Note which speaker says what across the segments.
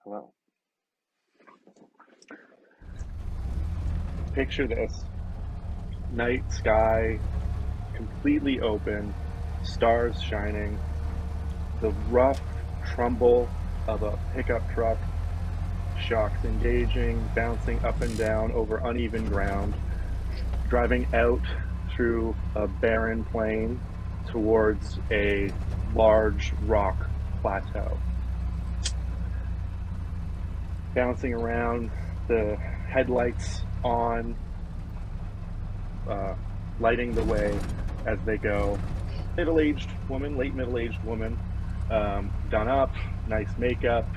Speaker 1: Hello. Picture this. Night sky, completely open, stars shining, the rough trumble of a pickup truck, shocks engaging, bouncing up and down over uneven ground, driving out through a barren plain towards a large rock plateau. Bouncing around, the headlights on, lighting the way as they go. Middle-aged woman, late middle-aged woman, done up, nice makeup,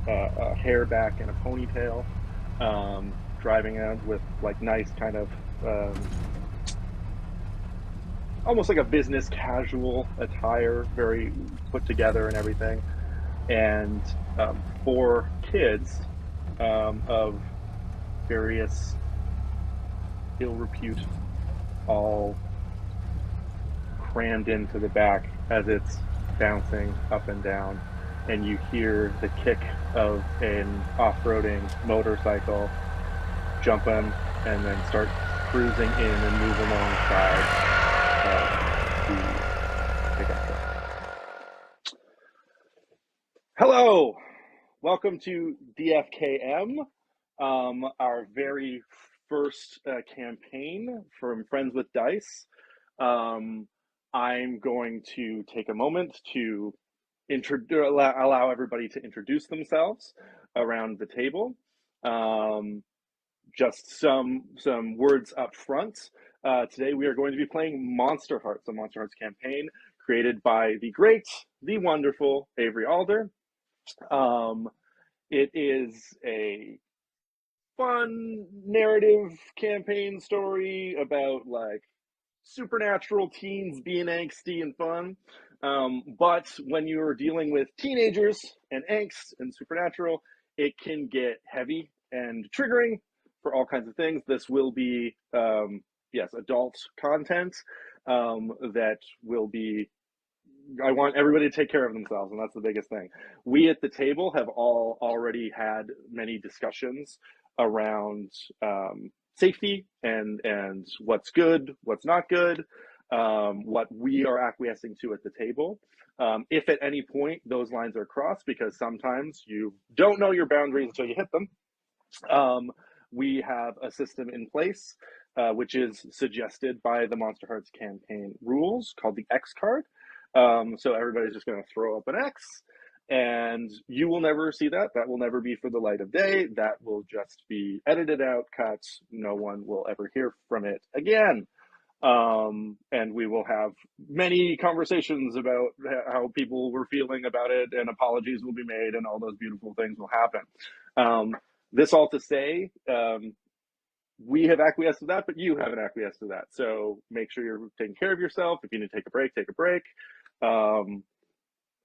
Speaker 1: hair back in a ponytail, driving out with like nice kind of almost like a business casual attire, very put together and everything. And 4 kids of various ill repute, all crammed into the back as it's bouncing up and down, and you hear the kick of an off-roading motorcycle jump in and then start cruising in and move alongside the pickup truck. Hello, welcome to DFKM, our very first campaign from Friends with Dice. I'm going to take a moment to allow everybody to introduce themselves around the table. Just some words up front. Today we are going to be playing Monsterhearts, a Monsterhearts campaign created by the great, the wonderful Avery Alder. It is a fun narrative campaign story about like supernatural teens being angsty and fun. But when you're dealing with teenagers and angst and supernatural, it can get heavy and triggering for all kinds of things. This will be, yes, adult content that will be. I want everybody to take care of themselves, and that's the biggest thing. We at the table have all already had many discussions around safety and what's good, what's not good, what we are acquiescing to at the table. If at any point those lines are crossed, because sometimes you don't know your boundaries until you hit them, we have a system in place, which is suggested by the Monsterhearts campaign rules, called the X card. So everybody's just going to throw up an X, and you will never see that. That will never be for the light of day. That will just be edited out, cut. No one will ever hear from it again. And we will have many conversations about how people were feeling about it, and apologies will be made, and all those beautiful things will happen. This all to say, we have acquiesced to that, but you haven't acquiesced to that. So make sure you're taking care of yourself. If you need to take a break, take a break.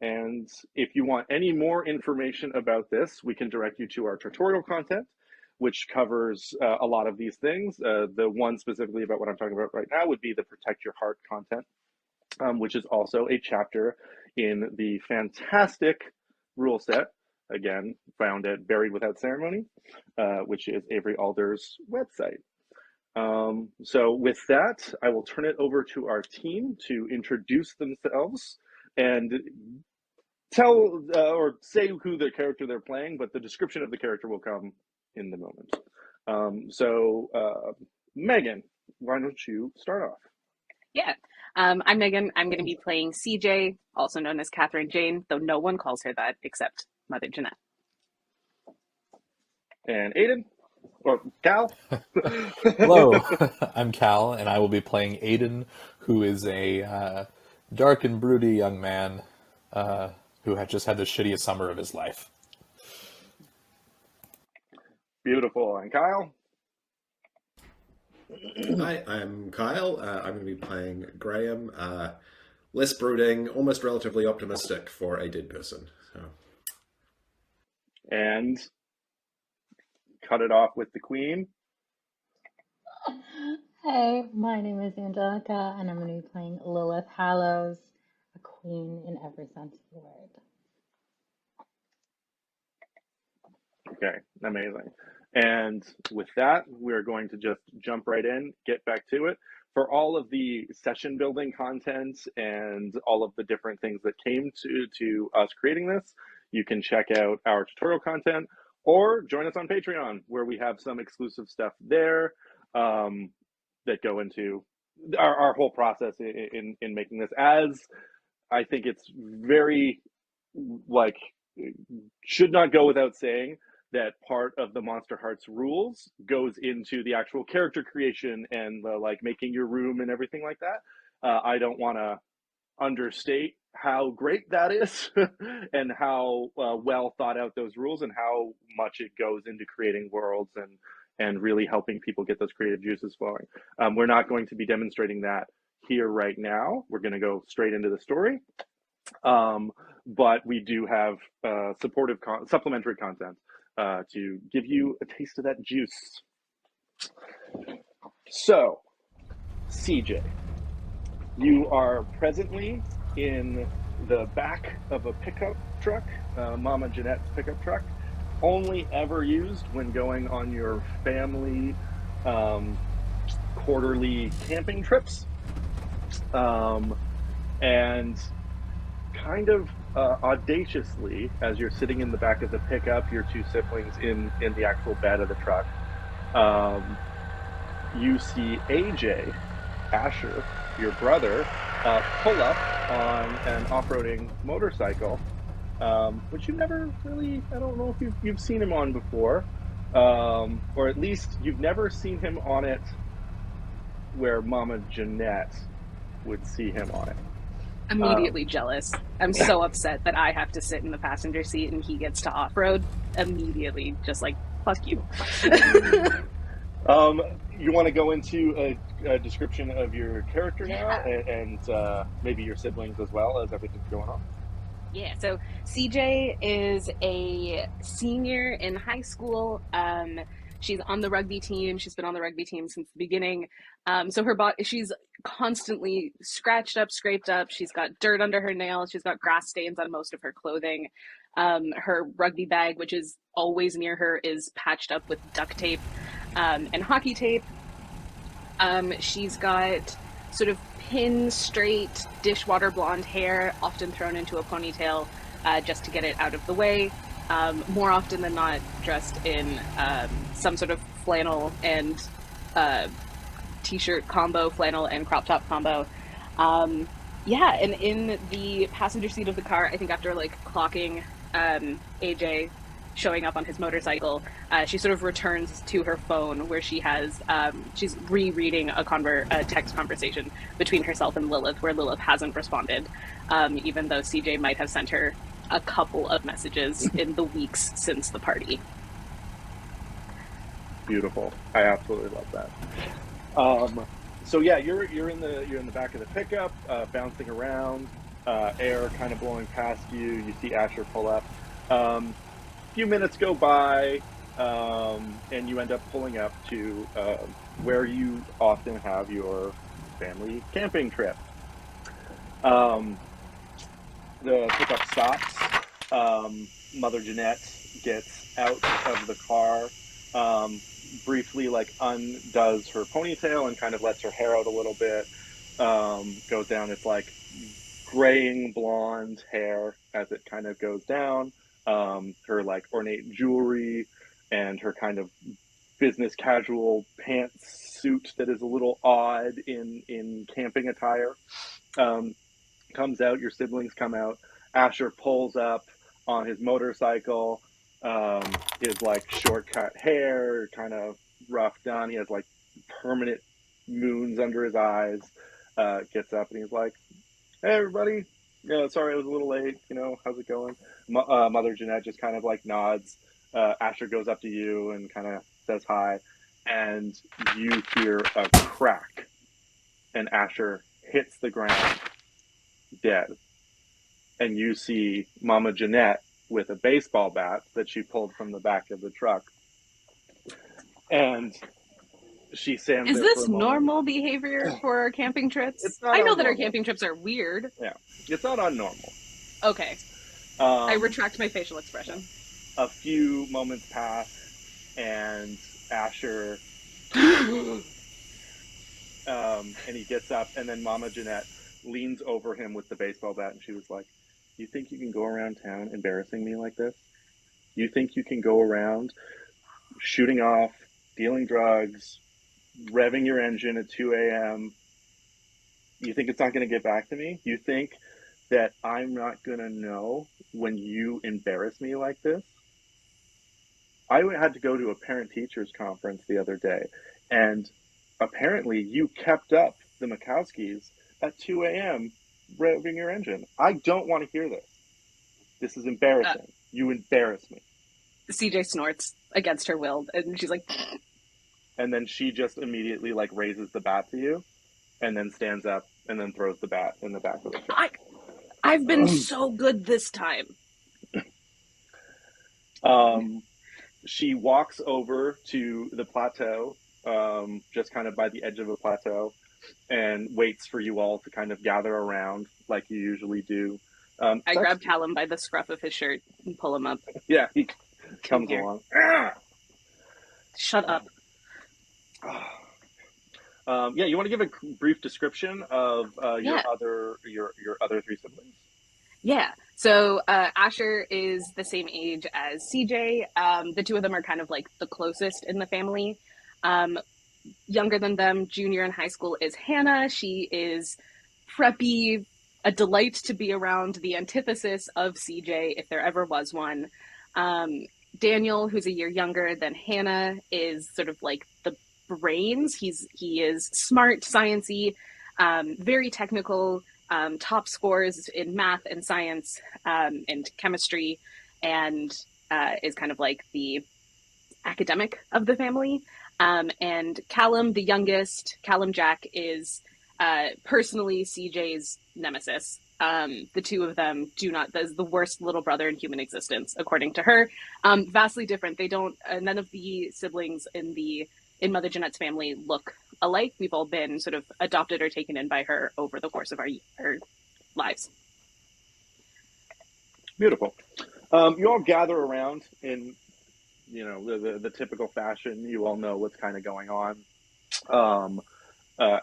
Speaker 1: And if you want any more information about this, we can direct you to our tutorial content, which covers a lot of these things. The one specifically about what I'm talking about right now would be the Protect Your Heart content, which is also a chapter in the fantastic rule set, again, found at Buried Without Ceremony, which is Avery Alder's website. So with that, I will turn it over to our team to introduce themselves and tell or say who the character they're playing, but the description of the character will come in the moment. So Meagan, why don't you start off?
Speaker 2: Yeah, I'm Meagan. I'm going to be playing CJ, also known as Catherine Jane, though no one calls her that except Mother Jeanette.
Speaker 1: And Aiden? Or Cal?
Speaker 3: Hello, I'm Cal, and I will be playing Aiden, who is a dark and broody young man who had just had the shittiest summer of his life.
Speaker 1: Beautiful. And Kyle?
Speaker 4: Hi, I'm Kyle. I'm going to be playing Graham. Less brooding, almost relatively optimistic for a dead person. So.
Speaker 1: And cut it off with the Queen.
Speaker 5: Hey, my name is Anjelica, and I'm going to be playing Lilith Hallows, a queen in every sense of the word.
Speaker 1: Okay, amazing. And with that, we're going to just jump right in, get back to it. For all of the session building content and all of the different things that came to us creating this, you can check out our tutorial content or join us on Patreon, where we have some exclusive stuff there that go into our whole process in making this. As I think it's very, like, should not go without saying that part of the Monsterhearts rules goes into the actual character creation and the, like, making your room and everything like that. I don't want to understate how great that is and how well thought out those rules and how much it goes into creating worlds and really helping people get those creative juices flowing. We're not going to be demonstrating that here right now. We're going to go straight into the story. But we do have supportive supplementary content to give you a taste of that juice. So, CJ, you are presently in the back of a pickup truck, Mama Jeanette's pickup truck, only ever used when going on your family quarterly camping trips. And kind of audaciously, as you're sitting in the back of the pickup, your two siblings in the actual bed of the truck, you see AJ, Asher, your brother, pull up on an off-roading motorcycle, which you've never really, I don't know if you've seen him on before, or at least you've never seen him on it where Mama Jeanette would see him on it.
Speaker 2: Immediately jealous. I'm so upset that I have to sit in the passenger seat and he gets to off-road. Immediately, just like, fuck you.
Speaker 1: You want to go into a description of your character now, and maybe your siblings as well, as everything's going on?
Speaker 2: Yeah, so CJ is a senior in high school. She's on the rugby team. She's been on the rugby team since the beginning. So her body, she's constantly scratched up, scraped up. She's got dirt under her nails. She's got grass stains on most of her clothing. Her rugby bag, which is always near her, is patched up with duct tape and hockey tape. She's got sort of pin straight dishwater blonde hair, often thrown into a ponytail just to get it out of the way. More often than not, dressed in some sort of flannel and t-shirt combo, flannel and crop top combo. Yeah, and in the passenger seat of the car, I think after like clocking AJ showing up on his motorcycle, she sort of returns to her phone where she has, she's rereading a text conversation between herself and Lilith, where Lilith hasn't responded, even though CJ might have sent her a couple of messages in the weeks since the party.
Speaker 1: Beautiful. I absolutely love that. So yeah, you're in the back of the pickup, bouncing around, air kind of blowing past you. You see Asher pull up. Few minutes go by, and you end up pulling up to where you often have your family camping trip. The pickup stops. Mother Jeanette gets out of the car, briefly like undoes her ponytail and kind of lets her hair out a little bit, goes down. It's like graying blonde hair as it kind of goes down. Her like ornate jewelry and her kind of business casual pantsuit that is a little odd in camping attire comes out. Your siblings come out. Asher pulls up on his motorcycle. His like shortcut hair, kind of rough done. He has like permanent moons under his eyes. Gets up and he's like, "Hey everybody, yeah, sorry I was a little late. You know, how's it going?" Mother Jeanette just kind of like nods. Asher goes up to you and kind of says hi, and you hear a crack, and Asher hits the ground dead. And you see Mama Jeanette with a baseball bat that she pulled from the back of the truck. And she stands
Speaker 2: Is
Speaker 1: there
Speaker 2: this
Speaker 1: for a moment.
Speaker 2: normal behavior for our camping trips?
Speaker 1: It's not
Speaker 2: I know that our
Speaker 1: abnormal.
Speaker 2: camping trips are weird.
Speaker 1: Yeah, it's not unnormal.
Speaker 2: Okay. I retract my facial expression.
Speaker 1: a few moments pass, and Asher, and he gets up, and then Mama Jeanette leans over him with the baseball bat, and she was like, "You think you can go around town embarrassing me like this? You think you can go around shooting off, dealing drugs, revving your engine at 2 a.m.? You think it's not going to get back to me? You think that I'm not going to know when you embarrass me like this?" I had to go to a parent-teachers conference the other day, and apparently you kept up the Mikowskis at 2 a.m. revving your engine. I don't want to hear this. This is embarrassing. You embarrass me.
Speaker 2: CJ snorts against her will, and she's like,
Speaker 1: And then she just immediately like raises the bat to you, and then stands up and then throws the bat in the back of the truck.
Speaker 2: I've been so good this time.
Speaker 1: She walks over to the plateau, just kind of by the edge of a plateau, and waits for you all to kind of gather around like you usually do.
Speaker 2: I grab Callum by the scruff of his shirt and pull him up.
Speaker 1: Yeah, he comes
Speaker 2: here.
Speaker 1: along.
Speaker 2: Shut up.
Speaker 1: Yeah, you want to give a brief description of your
Speaker 2: Yeah.
Speaker 1: other three siblings?
Speaker 2: Yeah. So Asher is the same age as CJ. The two of them are kind of like the closest in the family. Younger than them, junior in high school, is Hannah. She is preppy, a delight to be around, the antithesis of CJ, if there ever was one. Daniel, who's a year younger than Hannah, is sort of like the brains. He is smart, sciencey, very technical, top scores in math and science and chemistry, and is kind of like the academic of the family. And Callum, the youngest, Callum Jack, is personally CJ's nemesis. The two of them is the worst little brother in human existence, according to her. Vastly different. They don't, none of the siblings in Mother Jeanette's family look alike. We've all been sort of adopted or taken in by her over the course of our lives.
Speaker 1: Beautiful. You all gather around in, the typical fashion. You all know what's kind of going on.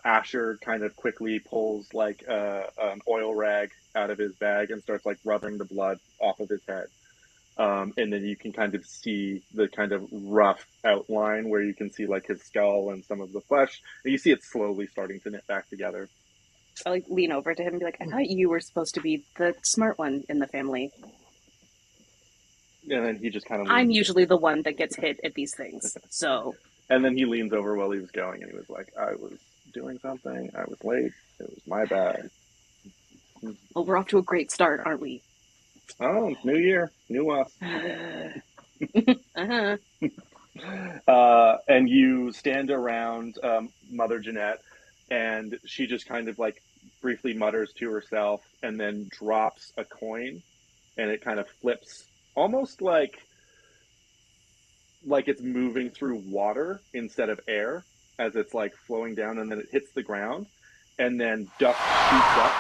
Speaker 1: Asher kind of quickly pulls like an oil rag out of his bag and starts like rubbing the blood off of his head. And then you can kind of see the kind of rough outline where you can see like his skull and some of the flesh. And you see it slowly starting to knit back together.
Speaker 2: I like lean over to him and be like, I thought you were supposed to be the smart one in the family.
Speaker 1: And then he just kind of
Speaker 2: I'm usually the one that gets hit at these things, so.
Speaker 1: And then he leans over while he was going, and he was like, I was doing something. I was late. It was my bad.
Speaker 2: Well, we're off to a great start, aren't we?
Speaker 1: Oh, new year, new us.
Speaker 2: Uh-huh.
Speaker 1: And you stand around Mother Jeanette, and she just kind of like briefly mutters to herself and then drops a coin, and it kind of flips almost like it's moving through water instead of air as it's like flowing down, and then it hits the ground, and then dust shoots up,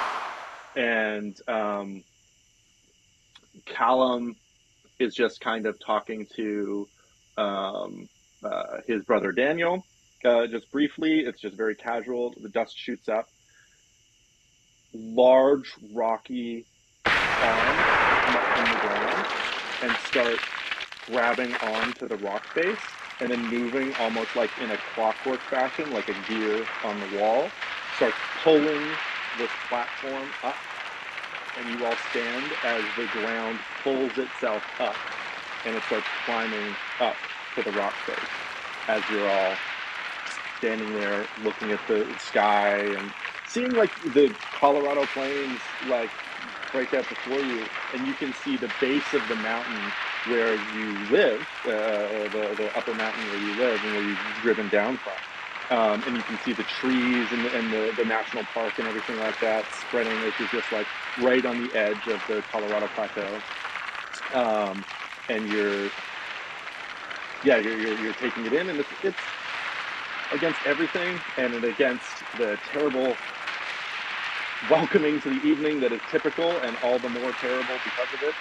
Speaker 1: and Callum is just kind of talking to his brother Daniel, just briefly. It's just very casual. The dust shoots up. Large, rocky arms come up from the ground and start grabbing onto the rock face and then moving almost like in a clockwork fashion, like a gear on the wall, start pulling this platform up, and you all stand as the ground pulls itself up, and it starts climbing up to the rock face as you're all standing there looking at the sky and seeing like the Colorado plains like break out before you, and you can see the base of the mountain where you live, the upper mountain where you live and where you've driven down from. And you can see the trees and the national park and everything like that spreading, which is just like right on the edge of the Colorado Plateau. And you're taking it in, and it's against everything, and against the terrible welcoming to the evening that is typical and all the more terrible because of it.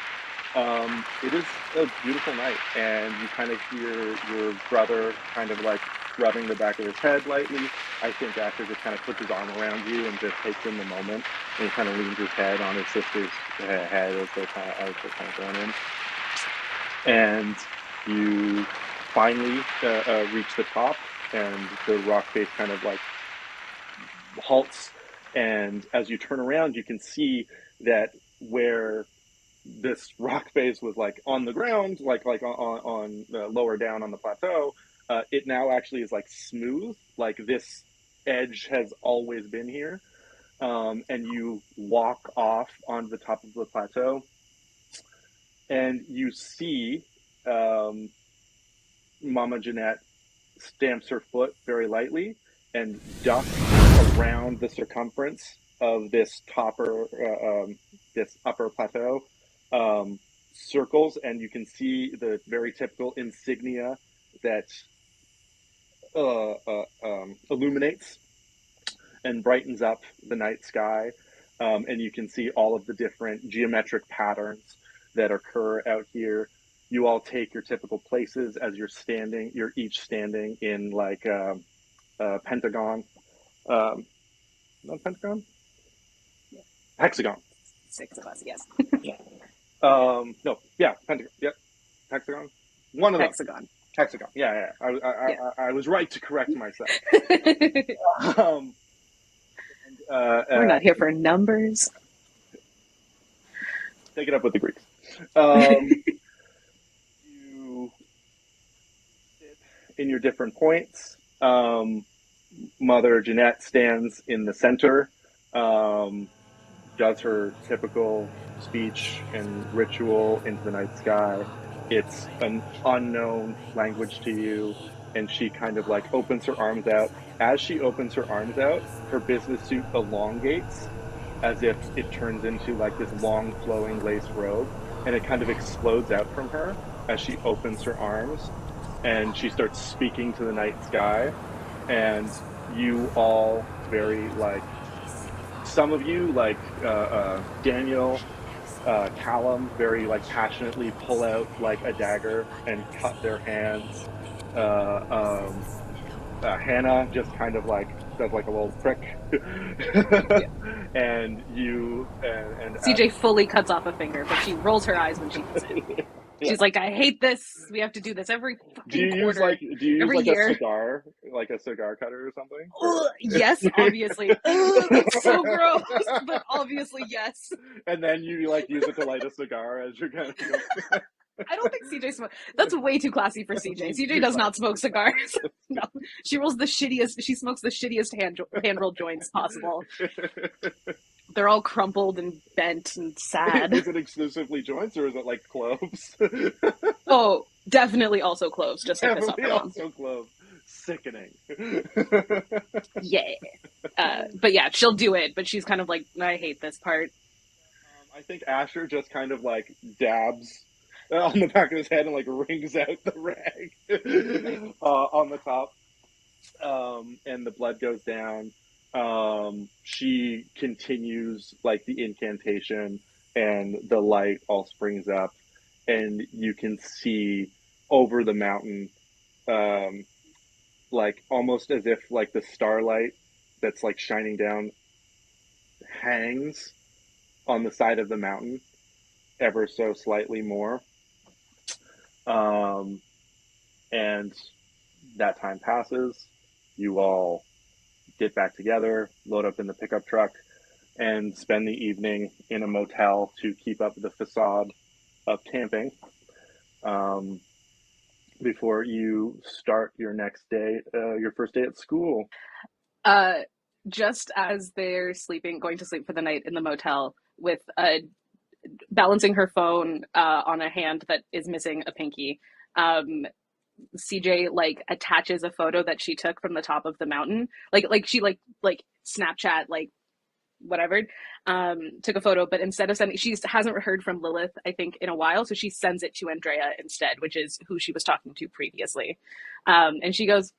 Speaker 1: It is a beautiful night, and you kind of hear your brother kind of like rubbing the back of his head lightly. I think Akler just kind of puts his arm around you and just takes in the moment, and he kind of leans his head on his sister's head as they're kind of going in. And you finally reach the top, and the rock face kind of like halts. And as you turn around, you can see that where this rock face was like on the ground, like on lower down on the plateau, it now actually is like smooth. Like this edge has always been here. And you walk off onto the top of the plateau, and you see Mama Jeanette stamps her foot very lightly and ducks around the circumference of this this upper plateau, circles, and you can see the very typical insignia that illuminates and brightens up the night sky, and you can see all of the different geometric patterns that occur out here. You all take your typical places as you're standing. You're each standing in like a pentagon. Not pentagon?
Speaker 2: Yeah.
Speaker 1: Hexagon.
Speaker 2: 6 of us, yes.
Speaker 1: Yeah. No, yeah, pentagon. Yep. Hexagon. One of them.
Speaker 2: Hexagon.
Speaker 1: Hexagon. Yeah. I was right to correct myself.
Speaker 2: We're not here for numbers.
Speaker 1: Take it up with the Greeks. You sit in your different points. Mother Jeanette stands in the center, does her typical speech and ritual into the night sky. It's an unknown language to you, and she kind of like opens her arms out. As she opens her arms out, her business suit elongates as if it turns into like this long flowing lace robe, and it kind of explodes out from her as she opens her arms, and she starts speaking to the night sky. And you all very like, some of you like Daniel, Callum very like passionately pull out like a dagger and cut their hands. Hannah just kind of like does like a little prick.
Speaker 2: Yeah.
Speaker 1: And you and
Speaker 2: CJ fully cuts off a finger, but she rolls her eyes when she does it.
Speaker 1: Yeah.
Speaker 2: She's like, I hate this. We have to do this every fucking quarter.
Speaker 1: Do you use
Speaker 2: every
Speaker 1: like
Speaker 2: year.
Speaker 1: a cigar cutter or something?
Speaker 2: Yes, obviously. That's so gross, but obviously yes.
Speaker 1: And then you like use it to light a cigar as you're kind of going.
Speaker 2: I don't think CJ smokes. That's way too classy for CJ. CJ does not smoke cigars. No, she rolls the shittiest. She smokes the shittiest hand rolled joints possible. They're all crumpled and bent and sad.
Speaker 1: Is it exclusively joints or is it like cloves?
Speaker 2: Oh, definitely also cloves, just to piss off her mom.
Speaker 1: Also cloves. Sickening.
Speaker 2: Yeah. But yeah, she'll do it, but she's kind of like, I hate this part.
Speaker 1: I think Asher just kind of like dabs on the back of his head and like wrings out the rag on the top, and the blood goes down. She continues like the incantation, and the light all springs up, and you can see over the mountain, like almost as if like the starlight that's like shining down hangs on the side of the mountain ever so slightly more. And that time passes. You all get back together, load up in the pickup truck, and spend the evening in a motel to keep up the facade of camping, before you start your next day, your first day at school.
Speaker 2: Just as they're going to sleep for the night in the motel, with balancing her phone on a hand that is missing a pinky, CJ like attaches a photo that she took from the top of the mountain, like she like Snapchat, like whatever, took a photo, but instead of sending, she hasn't heard from Lilith, I think, in a while, so she sends it to Andrea instead, which is who she was talking to previously. And she goes,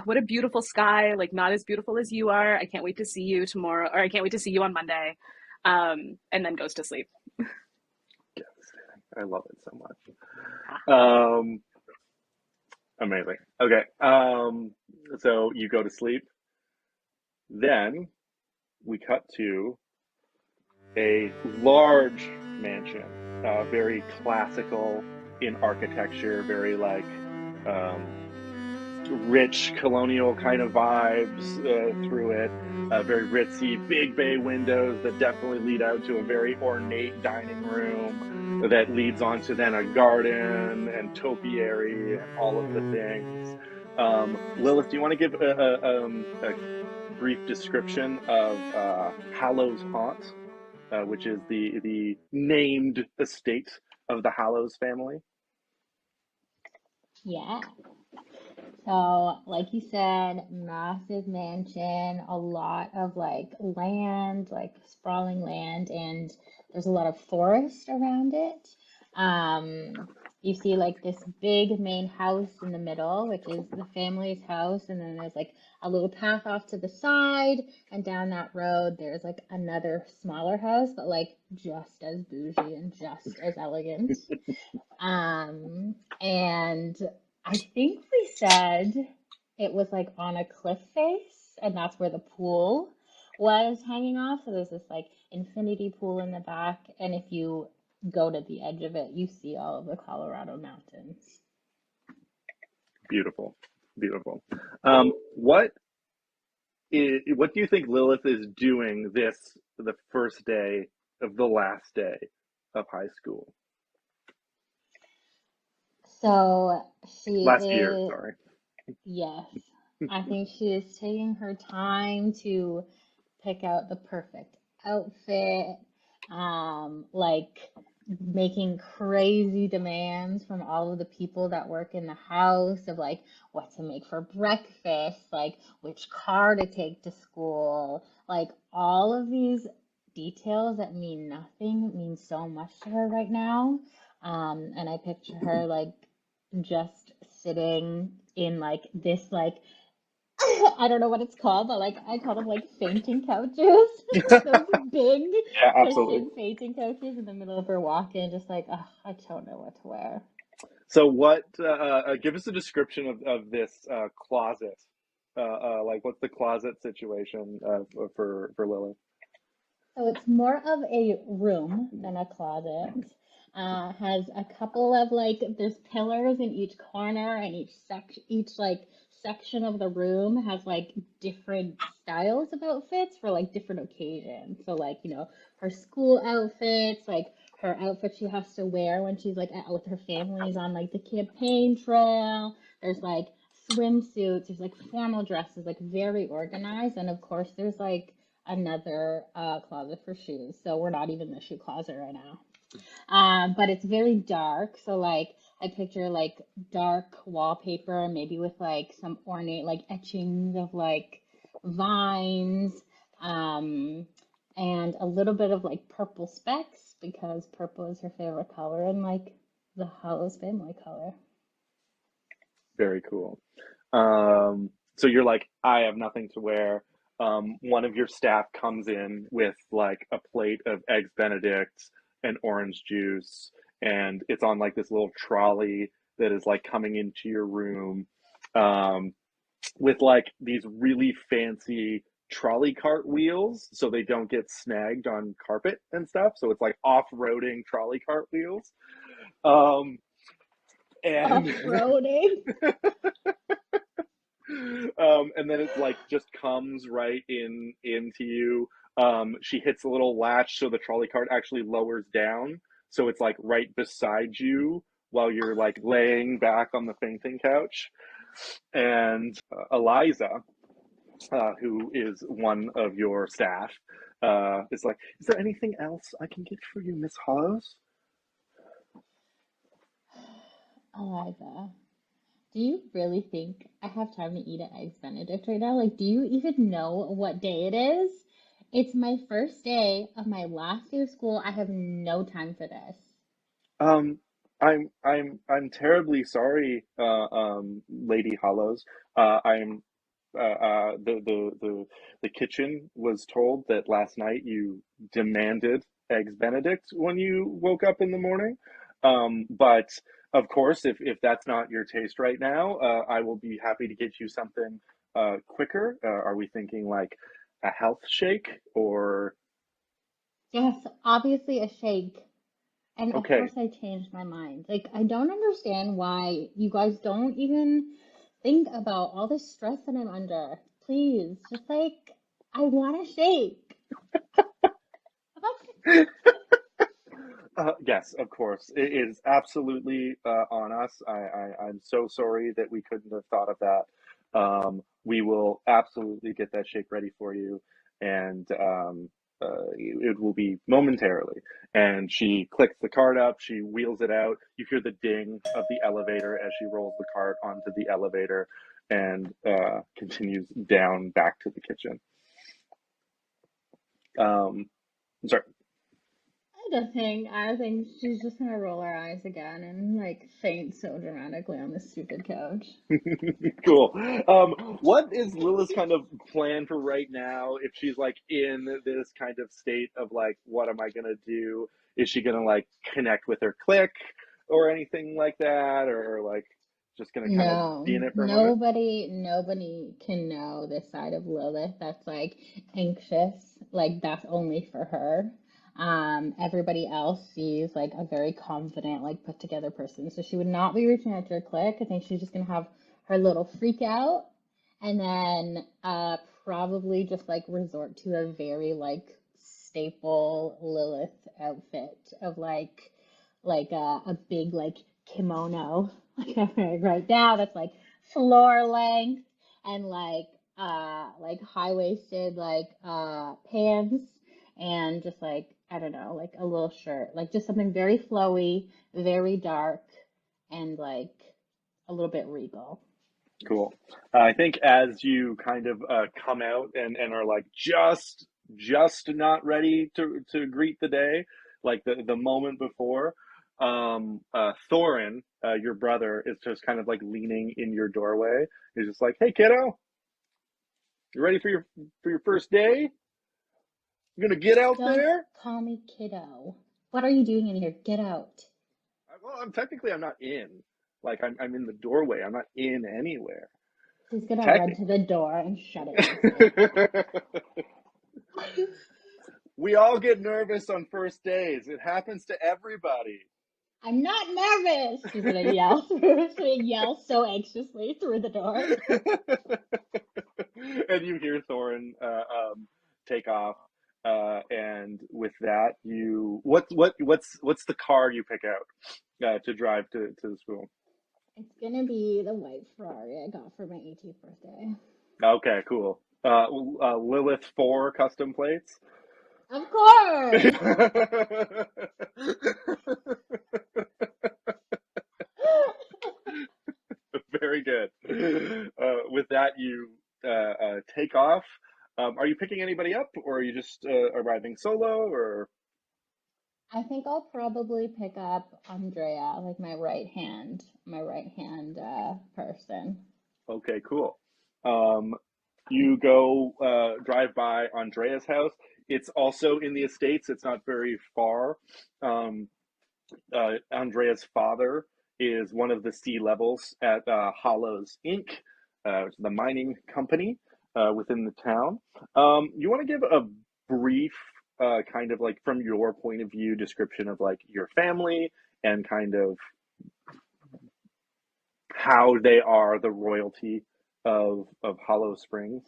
Speaker 2: what a beautiful sky, like not as beautiful as you are. I can't wait to see you tomorrow, or I can't wait to see you on Monday. And then goes to sleep.
Speaker 1: I love it so much. Amazing. Okay. So you go to sleep. Then we cut to a large mansion, very classical in architecture, very like rich colonial kind of vibes through it. Very ritzy, big bay windows that definitely lead out to a very ornate dining room that leads onto then a garden and topiary and all of the things. Lilith, do you want to give a brief description of Hallows High, which is the named estate of the Hallows family?
Speaker 5: Yeah. So, like you said, massive mansion, a lot of like land, like sprawling land, and there's a lot of forest around it. You see like this big main house in the middle, which is the family's house, and then there's like a little path off to the side, and down that road there's like another smaller house, but like just as bougie and just as elegant. And I think we said it was like on a cliff face, and that's where the pool was hanging off. So there's this like infinity pool in the back, and if you go to the edge of it, you see all of the Colorado mountains.
Speaker 1: Beautiful, beautiful. What do you think Lilith is doing the first day of the last day of high school?
Speaker 5: So she
Speaker 1: Last year,
Speaker 5: is,
Speaker 1: sorry.
Speaker 5: yes, I think she is taking her time to pick out the perfect outfit, like making crazy demands from all of the people that work in the house of like what to make for breakfast, like which car to take to school, like all of these details that mean nothing mean so much to her right now. And I picture her like just sitting in like this like I don't know what it's called, but like I call them like fainting couches. Those big
Speaker 1: Yeah, absolutely.
Speaker 5: cushion fainting couches in the middle of her walk-in, just like, oh, I don't know what to wear.
Speaker 1: So what, give us a description of this closet. Like what's the closet situation for Lilith?
Speaker 5: So it's more of a room than a closet. Has a couple of like there's pillars in each corner, and each like section of the room has like different styles of outfits for like different occasions. So like, her school outfits, like her outfit she has to wear when she's like out with her families on like the campaign trail. There's like swimsuits, there's like formal dresses, like very organized, and of course there's like another closet for shoes. So we're not even in the shoe closet right now. But it's very dark. So like I picture like dark wallpaper, maybe with like some ornate like etchings of like vines, and a little bit of like purple specks because purple is her favorite color and like the Hallows family color.
Speaker 1: Very cool. So you're like, I have nothing to wear. One of your staff comes in with like a plate of eggs Benedict and orange juice, and it's on like this little trolley that is like coming into your room, with like these really fancy trolley cart wheels so they don't get snagged on carpet and stuff. So it's like off-roading trolley cart wheels. And
Speaker 5: Off-roading.
Speaker 1: and then it like just comes right into you. She hits a little latch so the trolley cart actually lowers down, so it's like right beside you while you're like laying back on the fainting couch. And Eliza, who is one of your staff, is like, "Is there anything else I can get for you, Miss Hallows?"
Speaker 5: Eliza, do you really think I have time to eat an eggs Benedict right now? Like, do you even know what day it is? It's my first day of my last day of school. I have no time for this.
Speaker 1: Um, I'm terribly sorry, Lady Hallows. I'm the kitchen was told that last night you demanded eggs Benedict when you woke up in the morning. But of course, if that's not your taste right now, I will be happy to get you something quicker. Are we thinking like a health shake or
Speaker 5: Yes, obviously a shake. And of
Speaker 1: okay?
Speaker 5: course I changed my mind. Like, I don't understand why you guys don't even think about all the stress that I'm under. Please, just like, I want a shake.
Speaker 1: Yes, of course. It is absolutely on us. I'm so sorry that we couldn't have thought of that. We will absolutely get that shake ready for you, and it will be momentarily. And she clicks the cart up, she wheels it out. You hear the ding of the elevator as she rolls the cart onto the elevator and continues down back to the kitchen. Sorry.
Speaker 5: I think she's just gonna roll her eyes again and like faint so dramatically on the stupid couch.
Speaker 1: Cool. What is Lilith's kind of plan for right now? If she's like in this kind of state of like, what am I gonna do? Is she gonna like connect with her clique or anything like that, or like just gonna kind of be
Speaker 5: No,
Speaker 1: in it for a moment?
Speaker 5: nobody can know this side of Lilith that's like anxious. Like that's only for her. Everybody else sees like a very confident, like put together person. So she would not be reaching out to her clique. I think she's just gonna have her little freak out and then probably just like resort to a very like staple Lilith outfit of a big like kimono right now that's like floor length and like high-waisted pants and just like I don't know like a little shirt like just something very flowy, very dark, and like a little bit regal.
Speaker 1: Cool. I think as you kind of come out and are like just not ready to greet the day, like the moment before, Thorin, your brother, is just kind of like leaning in your doorway. He's just like, "Hey, kiddo, you ready for your first day? You gonna get out
Speaker 5: Don't
Speaker 1: there?"
Speaker 5: call me kiddo. What are you doing in here? Get out.
Speaker 1: Well, I'm not in. Like I'm in the doorway. I'm not in anywhere.
Speaker 5: He's gonna run
Speaker 1: Technically.
Speaker 5: to the door and shut it in his face.
Speaker 1: We all get nervous on first days. It happens to everybody.
Speaker 5: I'm not nervous. She's gonna yell. She's gonna yell so anxiously through the door.
Speaker 1: And you hear Thorin take off, and with that, what's the car you pick out to drive to the school?
Speaker 5: It's gonna be the white Ferrari I got for my 18th birthday.
Speaker 1: Okay, cool. Lilith 4 custom plates.
Speaker 5: Of course.
Speaker 1: Very good. With that, you take off. Are you picking anybody up, or are you just arriving solo? Or
Speaker 5: I think I'll probably pick up Andrea, like my right hand person.
Speaker 1: okay, cool. You go drive by Andrea's house. It's also in the estates. It's not very far. Um, Andrea's father is one of the C levels at Hallows Inc., the mining company within the town. You want to give a brief, kind of like from your point of view, description of like your family and kind of how they are the royalty of Hollow Springs.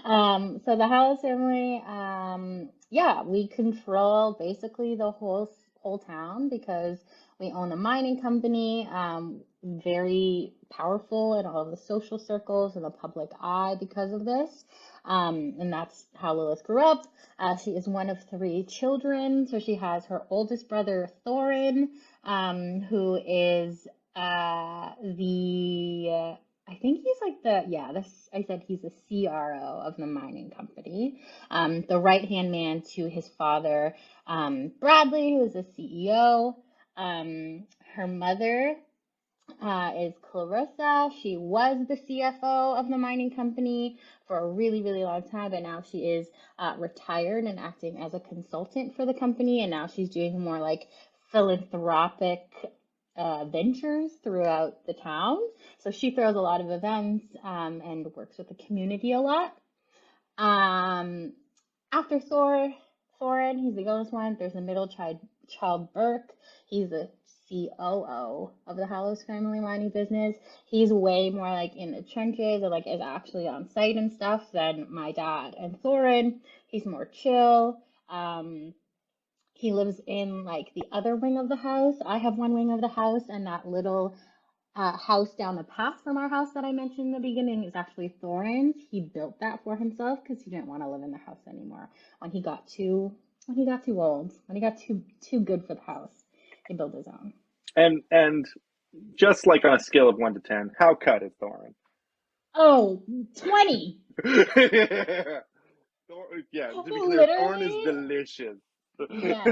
Speaker 5: So the Hallows family, yeah, we control basically the whole town because we own a mining company, very powerful in all of the social circles and the public eye because of this. And that's how Lilith grew up. She is one of three children, so she has her oldest brother Thorin, who is the I think he's like I said he's the CRO of the mining company, the right-hand man to his father, Bradley, who is the CEO. Her mother is Clarissa. She was the CFO of the mining company for a really, really long time, but now she is retired and acting as a consultant for the company, and now she's doing more like philanthropic ventures throughout the town. So she throws a lot of events and works with the community a lot. After Thorin, he's the youngest one. There's a middle child, Burke. He's the COO of the Hallows family mining business. He's way more like in the trenches or like is actually on site and stuff than my dad. And Thorin, he's more chill. He lives in like the other wing of the house. I have one wing of the house, and that little house down the path from our house that I mentioned in the beginning is actually Thorin's. He built that for himself because he didn't want to live in the house anymore. When he got too old, when he got too good for the house, he built his own.
Speaker 1: And just like on a scale of 1 to 10, how cut is Thorin?
Speaker 5: Oh, 20.
Speaker 1: Yeah, to be clear, Thorin is
Speaker 5: Literally?
Speaker 1: delicious.
Speaker 5: Yes.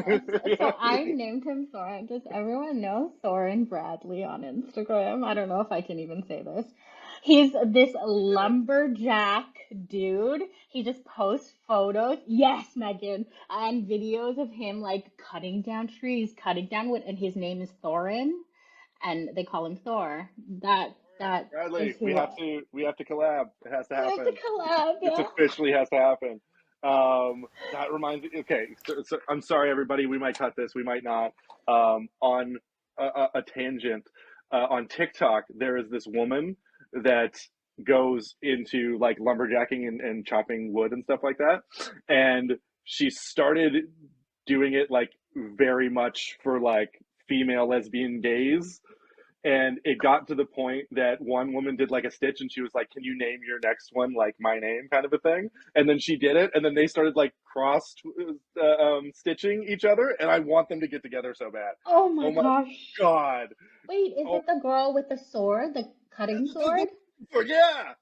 Speaker 5: So I named him Thorin. Does everyone know Thorin Bradley on Instagram? I don't know if I can even say this. He's this lumberjack dude. He just posts photos. Yes, Megan. And videos of him like cutting down trees, cutting down wood, and his name is Thorin, and they call him Thor. That
Speaker 1: Bradley,
Speaker 5: is who
Speaker 1: we have to collab. It has to
Speaker 5: we have
Speaker 1: happen.
Speaker 5: to collab.
Speaker 1: It
Speaker 5: Yeah.
Speaker 1: officially has to happen. That reminds me. Okay, so I'm sorry, everybody. We might cut this. We might not. On a tangent, on TikTok, there is this woman that goes into like lumberjacking and chopping wood and stuff like that, and she started doing it like very much for like female lesbian gays. And it got to the point that one woman did like a stitch and she was like, can you name your next one like my name kind of a thing? And then she did it. And then they started like cross stitching each other. And I want them to get together so bad.
Speaker 5: Oh my gosh.
Speaker 1: God.
Speaker 5: Wait, is it the girl with the sword, the cutting sword?
Speaker 1: Yeah.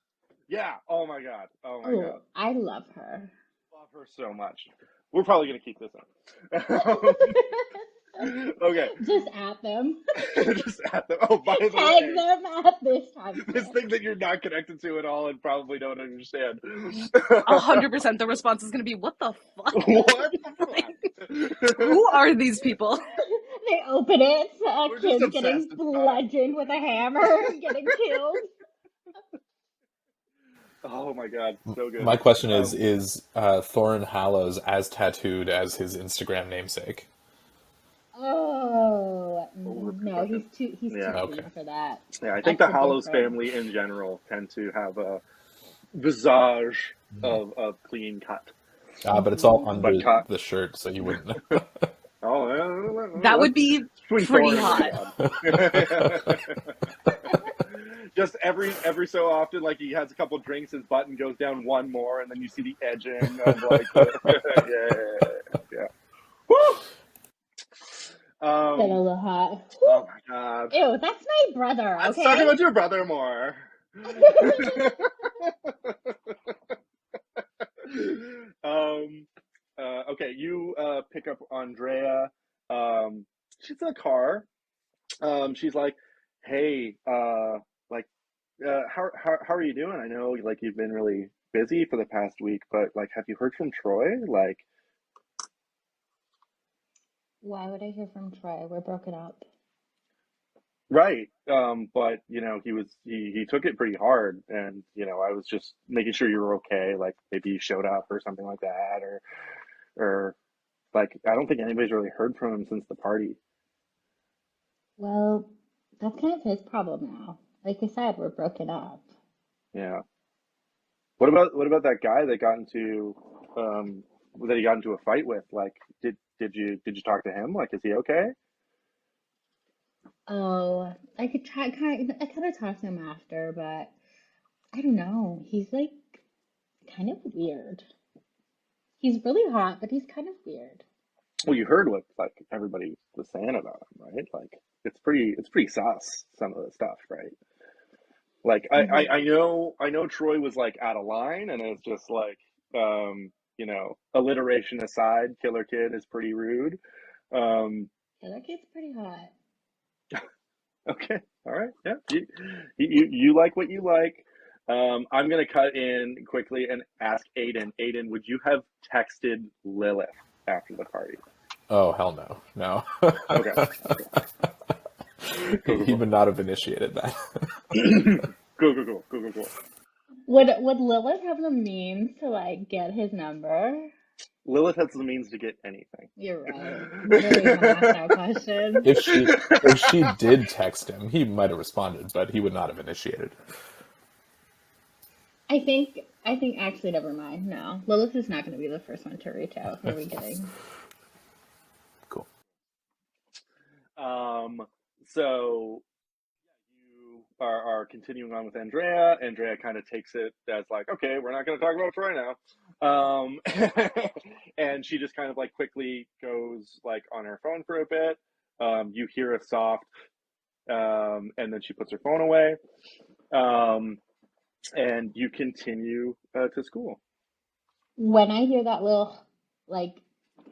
Speaker 1: Yeah. Oh my God. Oh my God.
Speaker 5: I love her.
Speaker 1: Love her so much. We're probably going to keep this up. Okay.
Speaker 5: Just at them.
Speaker 1: Just at them. Oh, by the
Speaker 5: Tag
Speaker 1: way.
Speaker 5: them at this time.
Speaker 1: This thing that you're not connected to at all and probably don't understand.
Speaker 2: 100% the response is going to be, what the fuck?
Speaker 1: What the fuck?
Speaker 2: Who are these people?
Speaker 5: They open it,
Speaker 1: We're
Speaker 5: kid's
Speaker 1: just
Speaker 5: getting
Speaker 1: obsessed, it's fine.
Speaker 5: bludgeoned with a hammer, getting killed.
Speaker 1: Oh my God, so good.
Speaker 3: My question is Thorin Hallows as tattooed as his Instagram namesake?
Speaker 5: Oh no, he's too
Speaker 1: Yeah.
Speaker 5: clean for that.
Speaker 1: Yeah, I think
Speaker 5: That's
Speaker 1: the
Speaker 5: a
Speaker 1: Hallows
Speaker 5: different-
Speaker 1: family in general tend to have a visage of clean cut.
Speaker 3: But it's all under
Speaker 1: But cut.
Speaker 3: the shirt, so you wouldn't know.
Speaker 1: Oh,
Speaker 2: That would be
Speaker 1: between
Speaker 2: pretty
Speaker 1: Thorin and
Speaker 2: hot.
Speaker 1: Just every so often, like he has a couple drinks, his button goes down one more, and then you see the edging of like, yeah. Woo!
Speaker 5: Get a little hot.
Speaker 1: Oh my God!
Speaker 5: Ew, that's my brother.
Speaker 1: Let's
Speaker 5: Okay.
Speaker 1: talk about your brother more. Okay, you pick up Andrea. She's in a car. She's like, "Hey, how are you doing? I know like you've been really busy for the past week, but like, have you heard from Troy? Like,
Speaker 5: Why would I hear from Troy? We're broken up.
Speaker 1: right? But you know, he took it pretty hard, and you know, I was just making sure you were okay. Like, maybe you showed up or something like that, or like, I don't think anybody's really heard from him since the party.
Speaker 5: Well, that's kind of his problem now. Like I said, we're broken up.
Speaker 1: Yeah. What about that guy that got into that he got into a fight with? Like, did you talk to him? Like, is he okay?
Speaker 5: Oh, I kind of talked to him after, but I don't know. He's like kind of weird. He's really hot, but he's kind of weird.
Speaker 1: Well, you heard what like everybody was saying about him, right? Like, it's pretty sus, some of the stuff, right? Like, I know Troy was like out of line, and it's just like, you know, alliteration aside, Killer Kid is pretty rude.
Speaker 5: Killer Kid's pretty hot.
Speaker 1: Okay, all right, yeah, you like what you like. I'm gonna cut in quickly and ask Aiden. Aiden, would you have texted Lilith after the party?
Speaker 3: Oh, hell no. No.
Speaker 1: Okay.
Speaker 3: He would not have initiated that.
Speaker 1: Cool.
Speaker 5: Would Lilith have the means to like get his number?
Speaker 1: Lilith has the means to get anything.
Speaker 5: You're right. Literally even asked that question.
Speaker 3: If she did text him, he might have responded, but he would not have initiated.
Speaker 5: I think actually never mind. No. Lilith is not gonna be the first one to reach out. Who are we kidding?
Speaker 3: Cool.
Speaker 1: So you are continuing on with Andrea. Andrea kind of takes it as like, okay, we're not going to talk about Troy now. And she just kind of like quickly goes like on her phone for a bit. You hear a soft, and then she puts her phone away. And you continue to school.
Speaker 5: When I hear that little like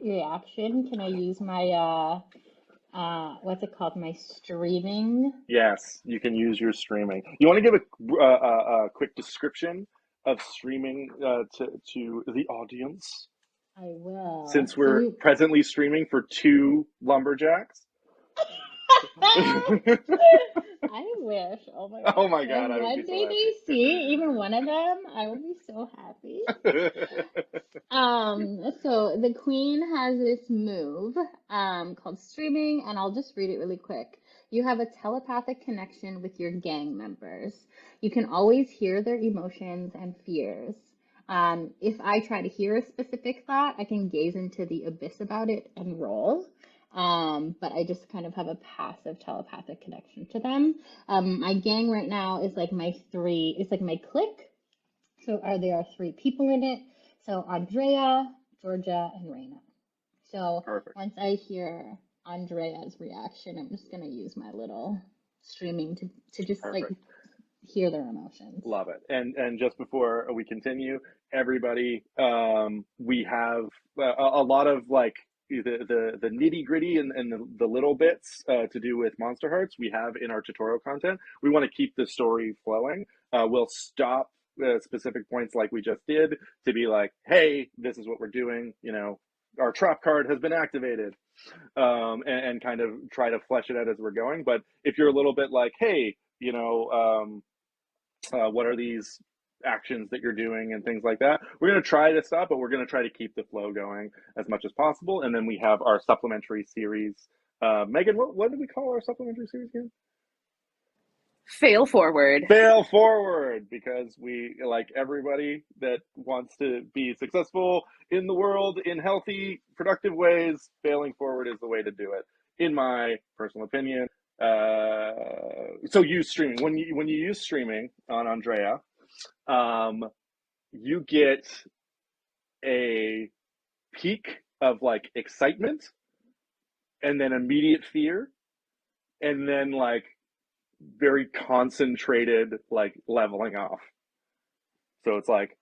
Speaker 5: reaction, can I use my what's it called? My streaming?
Speaker 1: Yes, you can use your streaming. You want to give a quick description of streaming to the audience?
Speaker 5: I will.
Speaker 1: Since we're presently streaming for 2 lumberjacks.
Speaker 5: I wish. Oh my god.
Speaker 1: Oh my god, I would
Speaker 5: one
Speaker 1: be so
Speaker 5: day they see even one of them, I would be so happy. So the queen has this move called streaming, and I'll just read it really quick. You have a telepathic connection with your gang members. You can always hear their emotions and fears. If I try to hear a specific thought, I can gaze into the abyss about it and roll. But I just kind of have a passive telepathic connection to them. My gang right now is like it's like my clique. So there are 3 people in it. So Andrea, Georgia, and Raina. So
Speaker 1: Perfect.
Speaker 5: Once I hear Andrea's reaction, I'm just gonna use my little streaming to just
Speaker 1: Perfect.
Speaker 5: like hear their emotions.
Speaker 1: Love it. And just before we continue, everybody, we have a lot of like the nitty gritty and the little bits to do with Monsterhearts we have in our tutorial content. We want to keep the story flowing. We'll stop specific points like we just did to be like, hey, this is what we're doing. You know, our trap card has been activated, and kind of try to flesh it out as we're going. But if you're a little bit like, hey, you know, what are these actions that you're doing and things like that, we're going to try to stop, but we're going to try to keep the flow going as much as possible. And then we have our supplementary series. Megan, what did we call our supplementary series again?
Speaker 2: Fail forward.
Speaker 1: Fail forward, because we, like everybody that wants to be successful in the world in healthy, productive ways, failing forward is the way to do it, in my personal opinion. So use streaming. When you use streaming on Andrea, you get a peak of like excitement, and then immediate fear, and then like very concentrated like leveling off. So it's like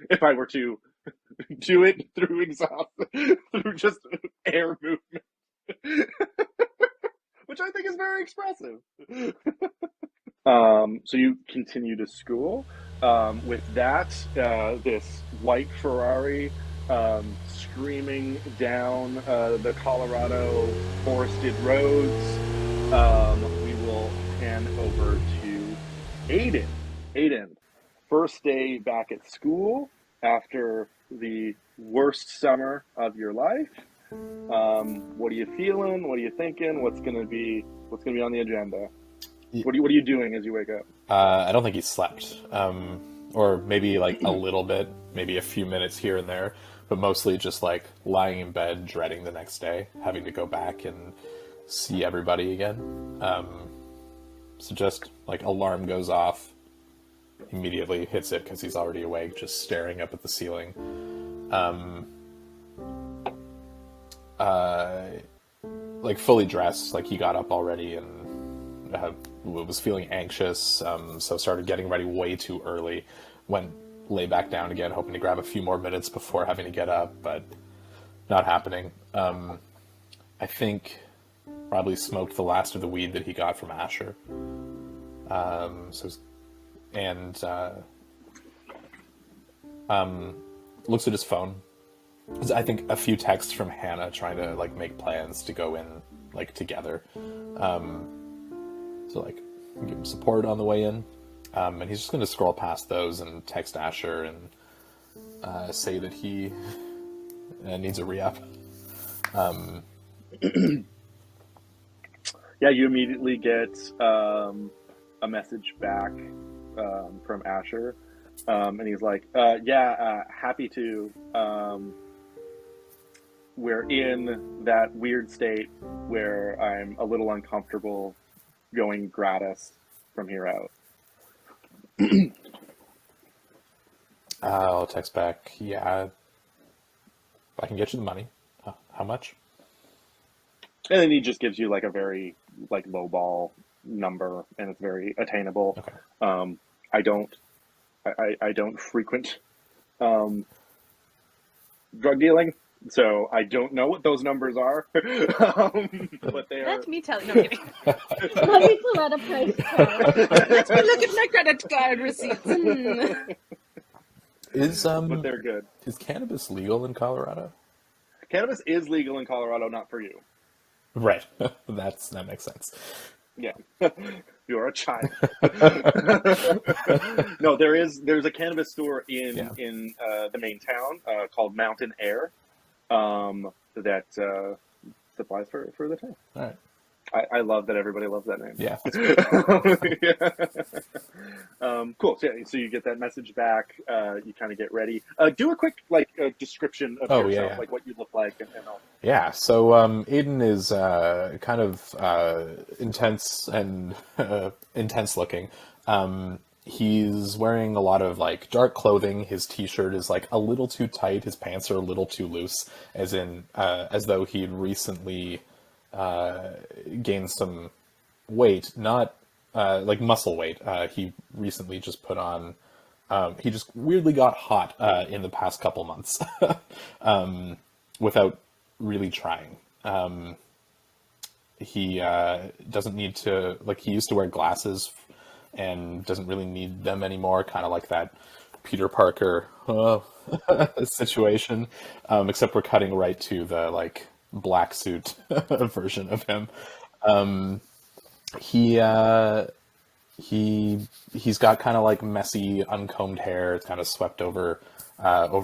Speaker 1: if I were to do it through exhaust, through just air movement, which I think is very expressive. So you continue to school. With that, this white Ferrari screaming down the Colorado forested roads, we will hand over to Aiden. Aiden, first day back at school after the worst summer of your life. What are you feeling? What are you thinking? What's gonna be on the agenda? What are you doing as you wake up?
Speaker 3: I don't think he slept, or maybe like a little bit, maybe a few minutes here and there, but mostly just like lying in bed, dreading the next day, having to go back and see everybody again. So just like alarm goes off, immediately hits it because he's already awake, just staring up at the ceiling. Like fully dressed, like he got up already and was feeling anxious, so started getting ready way too early. Went lay back down again, hoping to grab a few more minutes before having to get up, but not happening. I think probably smoked the last of the weed that he got from Asher. looks at his phone. There's, I think, a few texts from Hannah trying to like make plans to go in like together. So like give him support on the way in. And he's just going to scroll past those and text Asher and say that he needs a re-up.
Speaker 1: Yeah, you immediately get a message back from Asher, and he's like, happy to. We're in that weird state where I'm a little uncomfortable going gratis from here out.
Speaker 3: I'll text back, yeah, I can get you the money. How much?
Speaker 1: And then he just gives you like a very like lowball number, and it's very attainable.
Speaker 3: Okay.
Speaker 1: I don't frequent drug dealing, so I don't know what those numbers are. But they're.
Speaker 2: Let me tell you. No, I'm kidding.
Speaker 5: Let me pull out a price tag.
Speaker 2: Let me look at my credit card receipts.
Speaker 1: But they're good.
Speaker 3: Is cannabis legal in Colorado?
Speaker 1: Cannabis is legal in Colorado, not for you.
Speaker 3: Right. That makes sense.
Speaker 1: Yeah. You're a child. No, there's a cannabis store in the main town called Mountain Air that supplies for the town.
Speaker 3: All right.
Speaker 1: I love that everybody loves that name.
Speaker 3: Yeah.
Speaker 1: Cool. So you get that message back. You kind of get ready. Do a quick description of yourself,
Speaker 3: yeah.
Speaker 1: like what you look like and all.
Speaker 3: Yeah. So Aiden is kind of intense and intense looking. He's wearing a lot of like dark clothing. His t-shirt is like a little too tight. His pants are a little too loose, as though he'd recently gained some weight, not like muscle weight. He recently just put on, he just weirdly got hot in the past couple months without really trying. He doesn't need to, like, he used to wear glasses and doesn't really need them anymore, kind of like that Peter Parker situation, except we're cutting right to the like black suit version of him. He's got kind of like messy, uncombed hair. It's kind of swept over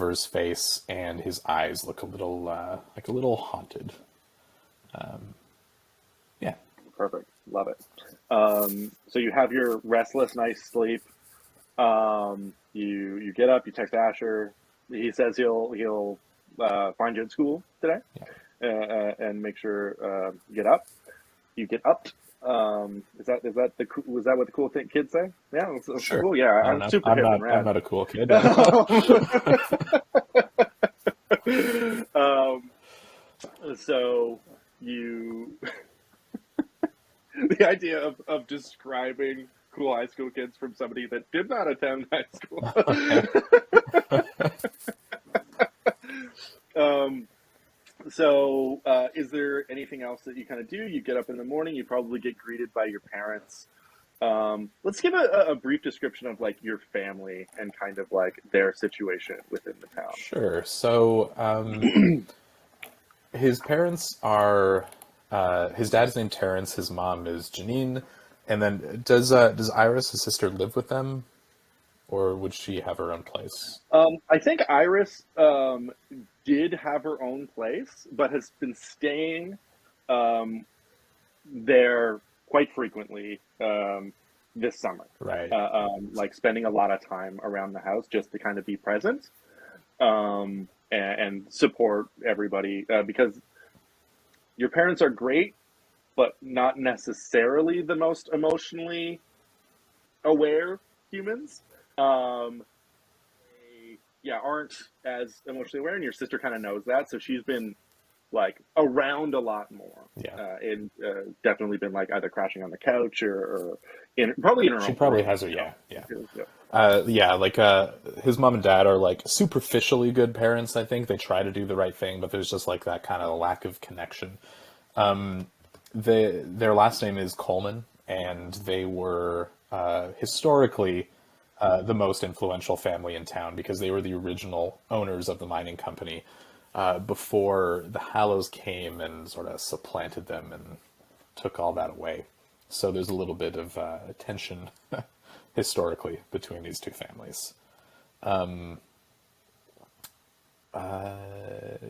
Speaker 3: his face, and his eyes look a little haunted. Yeah.
Speaker 1: Perfect. Love it. So you have your restless night's sleep. You get up, you text Asher. He says he'll find you at school today.
Speaker 3: Yeah.
Speaker 1: And make sure you get up. You get up. Was that what the cool kids say? Yeah, it's
Speaker 3: Sure.
Speaker 1: Cool. Yeah, I'm super hip and rad.
Speaker 3: I'm not a cool kid.
Speaker 1: So you, the idea of describing cool high school kids from somebody that did not attend high school. So is there anything else that you kind of do? You get up in the morning, you probably get greeted by your parents. Let's give a brief description of like your family and kind of like their situation within the town.
Speaker 3: Sure. So his parents are, his dad is named Terrence, his mom is Janine, and then does Iris, his sister, live with them, or would she have her own place?
Speaker 1: I think Iris did have her own place, but has been staying there quite frequently this summer.
Speaker 3: Right.
Speaker 1: Like spending a lot of time around the house just to kind of be present and support everybody, because your parents are great, but not necessarily the most emotionally aware humans. Aren't as emotionally aware, and your sister kind of knows that, so she's been like around a lot more.
Speaker 3: Yeah.
Speaker 1: And definitely been like either crashing on the couch or probably in her own.
Speaker 3: She probably has her. Like his mom and dad are like superficially good parents. I think they try to do the right thing, but there's just like that kind of lack of connection. Their last name is Coleman, and they were historically the most influential family in town because they were the original owners of the mining company before the Hallows came and sort of supplanted them and took all that away. So there's a little bit of tension historically between these two families.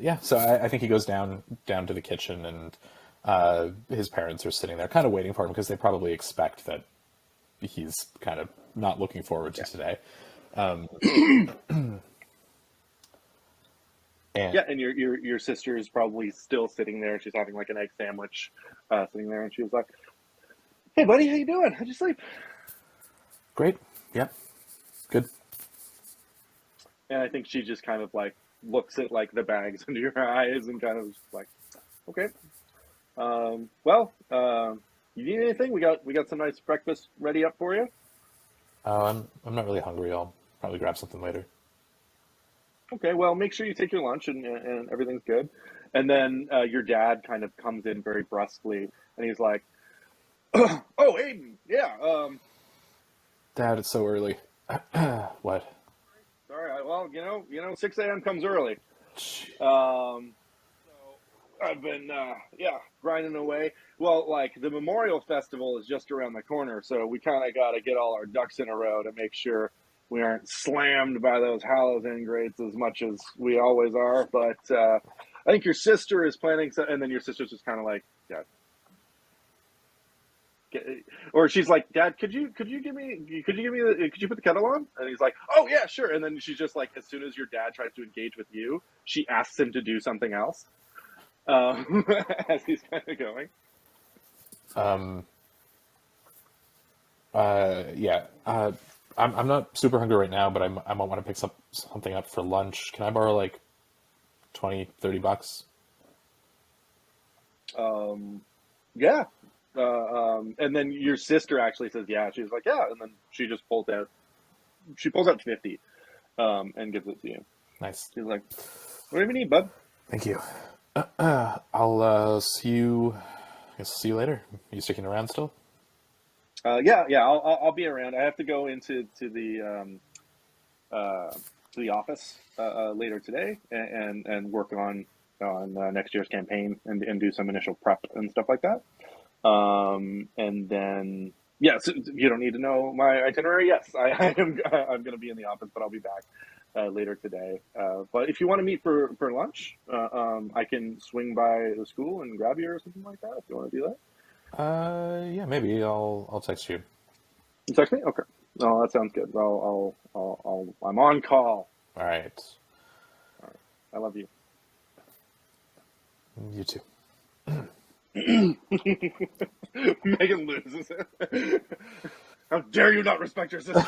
Speaker 3: Yeah, so I think he goes down to the kitchen, and his parents are sitting there kind of waiting for him because they probably expect that he's kind of not looking forward to today.
Speaker 1: And your sister is probably still sitting there. She's having like an egg sandwich, sitting there, and she was like, "Hey, buddy, how you doing? How'd you sleep?"
Speaker 3: Great. Yep. Good.
Speaker 1: And I think she just kind of like looks at like the bags under your eyes and kind of like, "Okay, you need anything? We got some nice breakfast ready up for you."
Speaker 3: I'm not really hungry. I'll probably grab something later.
Speaker 1: Okay, well, make sure you take your lunch and everything's good. And then your dad kind of comes in very brusquely, and he's like, "Oh, Aiden, yeah,
Speaker 3: Dad, it's so early." What?
Speaker 1: sorry, well, 6 a.m. comes early. So I've been, grinding away. Well, like, the Memorial Festival is just around the corner, so we kind of got to get all our ducks in a row to make sure we aren't slammed by those Hallows ingrates as much as we always are. But I think your sister is planning, and then your sister's just kind of like, "Dad," or she's like, "Dad, could you put the kettle on?" And he's like, "Oh yeah, sure." And then she's just like, as soon as your dad tries to engage with you, she asks him to do something else, as he's kind of going.
Speaker 3: Yeah. I'm not super hungry right now, but I might want to pick something up for lunch. Can I borrow like $20-$30?
Speaker 1: Yeah. And then your sister actually says, "Yeah." She's like, "Yeah," and then she just pulls out 50, and gives it to you.
Speaker 3: Nice.
Speaker 1: She's like, "Whatever you need, bud."
Speaker 3: Thank you. I'll see you. I guess I'll see you later. Are you sticking around still?
Speaker 1: Yeah. I'll be around. I have to go into the office later today and work on next year's campaign and do some initial prep and stuff like that. And then so you don't need to know my itinerary. Yes, I'm going to be in the office, but I'll be back later today. But if you want to meet for lunch, I can swing by the school and grab you or something like that. If you want to do that.
Speaker 3: Yeah, maybe I'll text you.
Speaker 1: You text me? Okay. Oh, that sounds good. I'm on call.
Speaker 3: All right.
Speaker 1: I love you.
Speaker 3: You too.
Speaker 1: Megan loses it. How dare you not respect your sister?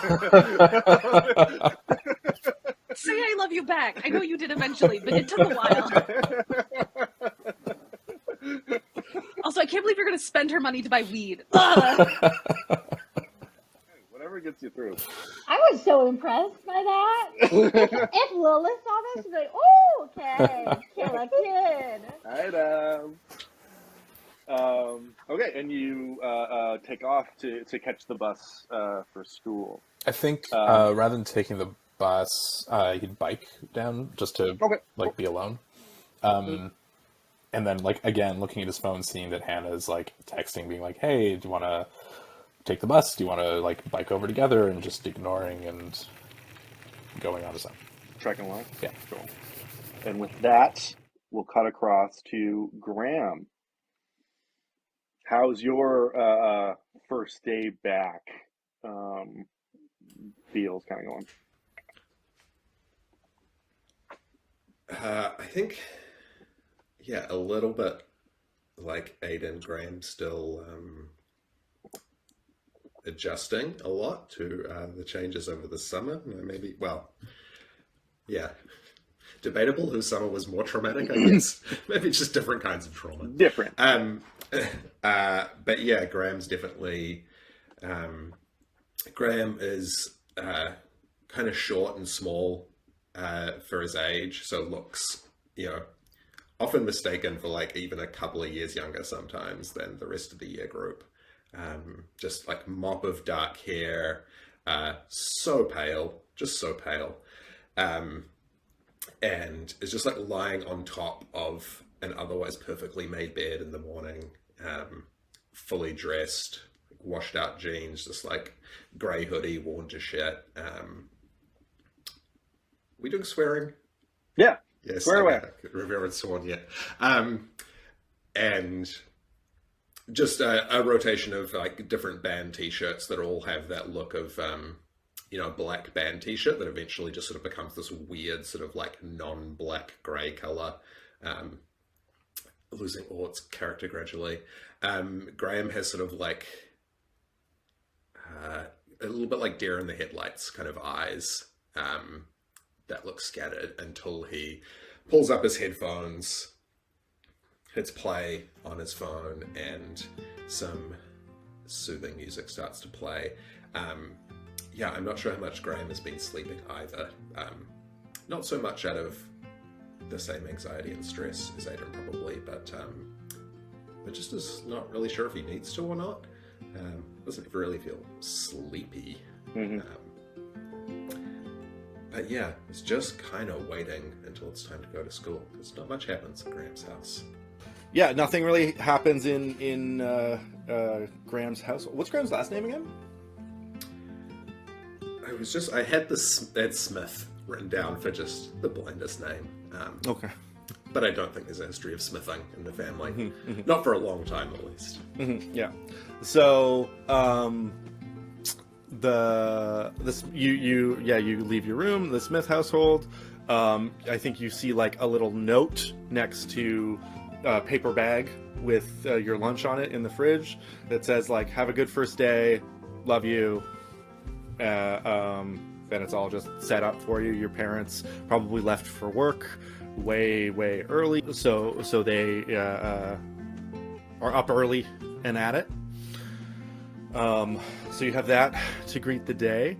Speaker 2: Say I love you back. I know you did eventually, but it took a while. Also, I can't believe you're going to spend her money to buy weed.
Speaker 1: Whatever gets you through.
Speaker 5: I was so impressed by that. If Lilith saw this, she'd be like, "Oh, okay, killer kid."
Speaker 1: Hi, okay, and you take off to catch the bus for school.
Speaker 3: I think rather than taking the bus, you could bike down just to be alone. And then, again, looking at his phone, seeing that Hannah is, texting, being like, "Hey, do you want to take the bus? Do you want to, bike over together?" And just ignoring and going on his own.
Speaker 1: Trekking along?
Speaker 3: Yeah.
Speaker 1: Cool. And with that, we'll cut across to Graham. How's your first day back feels kind of going?
Speaker 4: I think, a little bit like Aiden, Graham still adjusting a lot to the changes over the summer. Debatable whose summer was more traumatic, I guess. Maybe it's just different kinds of trauma.
Speaker 1: Different.
Speaker 4: But yeah, Graham's definitely... Graham is kind of short and small for his age, so looks, often mistaken for even a couple of years younger sometimes than the rest of the year group. Just mop of dark hair, So pale, just so pale. And is just like lying on top of an otherwise perfectly made bed in the morning, fully dressed, washed out jeans, just like grey hoodie worn to shit. We doing swearing?
Speaker 1: Yeah.
Speaker 4: Yes,
Speaker 1: swear away.
Speaker 4: Rivera sworn yet. And just a rotation of like different band t-shirts that all have that look of black band t-shirt that eventually just sort of becomes this weird sort of like non-black grey colour, losing all its character gradually. Graham has sort of like a little bit like deer in the headlights kind of eyes that look scattered until he pulls up his headphones, hits play on his phone, and some soothing music starts to play. I'm not sure how much Graham has been sleeping either. Not so much out of the same anxiety and stress as Aiden probably, but just is not really sure if he needs to or not. Doesn't really feel sleepy.
Speaker 1: Mm-hmm.
Speaker 4: But yeah, it's just kind of waiting until it's time to go to school, because not much happens at Graham's house.
Speaker 3: Yeah, nothing really happens in Graham's house. What's Graham's last name again?
Speaker 4: I had Smith written down for just the blindest name.
Speaker 3: Okay.
Speaker 4: But I don't think there's a history of smithing in the family. Not for a long time, at least.
Speaker 3: Yeah. So, you leave your room, the Smith household. I think you see like a little note next to a paper bag with your lunch on it in the fridge that says like, "Have a good first day, love you." And it's all just set up for you. Your parents probably left for work way early, so they are up early and at it. So you have that to greet the day.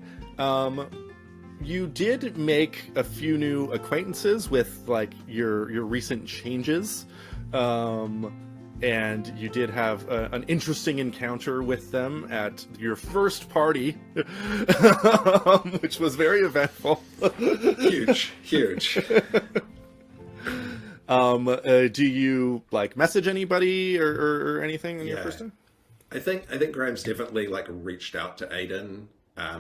Speaker 3: You did make a few new acquaintances with like your recent changes, and you did have an interesting encounter with them at your first party, which was very eventful. Huge. Do you like message anybody or anything in your first time?
Speaker 4: I think Graham's definitely like reached out to Aiden. I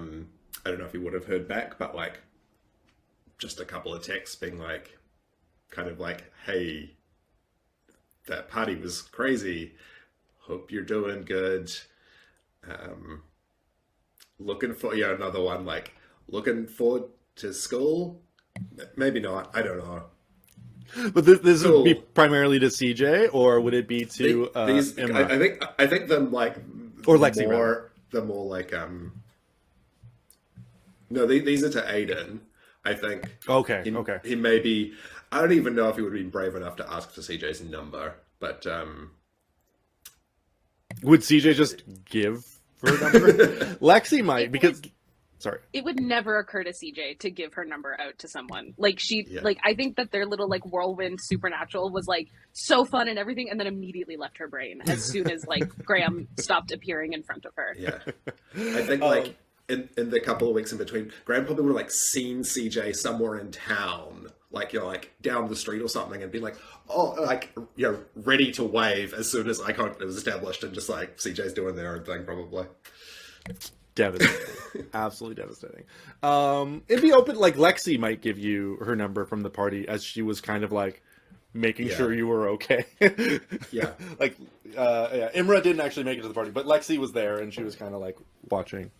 Speaker 4: don't know if he would have heard back, but like just a couple of texts being like, kind of like, "Hey, that party was crazy. Hope you're doing good. Looking for another one like looking forward to school. Maybe not. I don't know."
Speaker 3: But this would be primarily to CJ, or would it be to Emma?
Speaker 4: I think them like
Speaker 3: or Lexi
Speaker 4: more. The more like no, these are to Aiden. I think.
Speaker 3: Okay.
Speaker 4: He may be. I don't even know if he would have been brave enough to ask for CJ's number, but
Speaker 3: would CJ just give her number? Lexi might, because sorry.
Speaker 2: It would never occur to CJ to give her number out to someone. Like like I think that their little like whirlwind supernatural was like so fun and everything, and then immediately left her brain as soon as like Graham stopped appearing in front of her.
Speaker 4: Yeah, I think like in the couple of weeks in between, Graham probably would have like seen CJ somewhere in town, like like down the street or something, and been like, oh, like ready to wave as soon as eye contact was established, and just like CJ's doing their own thing probably.
Speaker 3: Devastating. Absolutely devastating. It'd be open, like Lexi might give you her number from the party, as she was kind of like making sure you were okay. Like Imra didn't actually make it to the party, but Lexi was there and she was kind of like watching.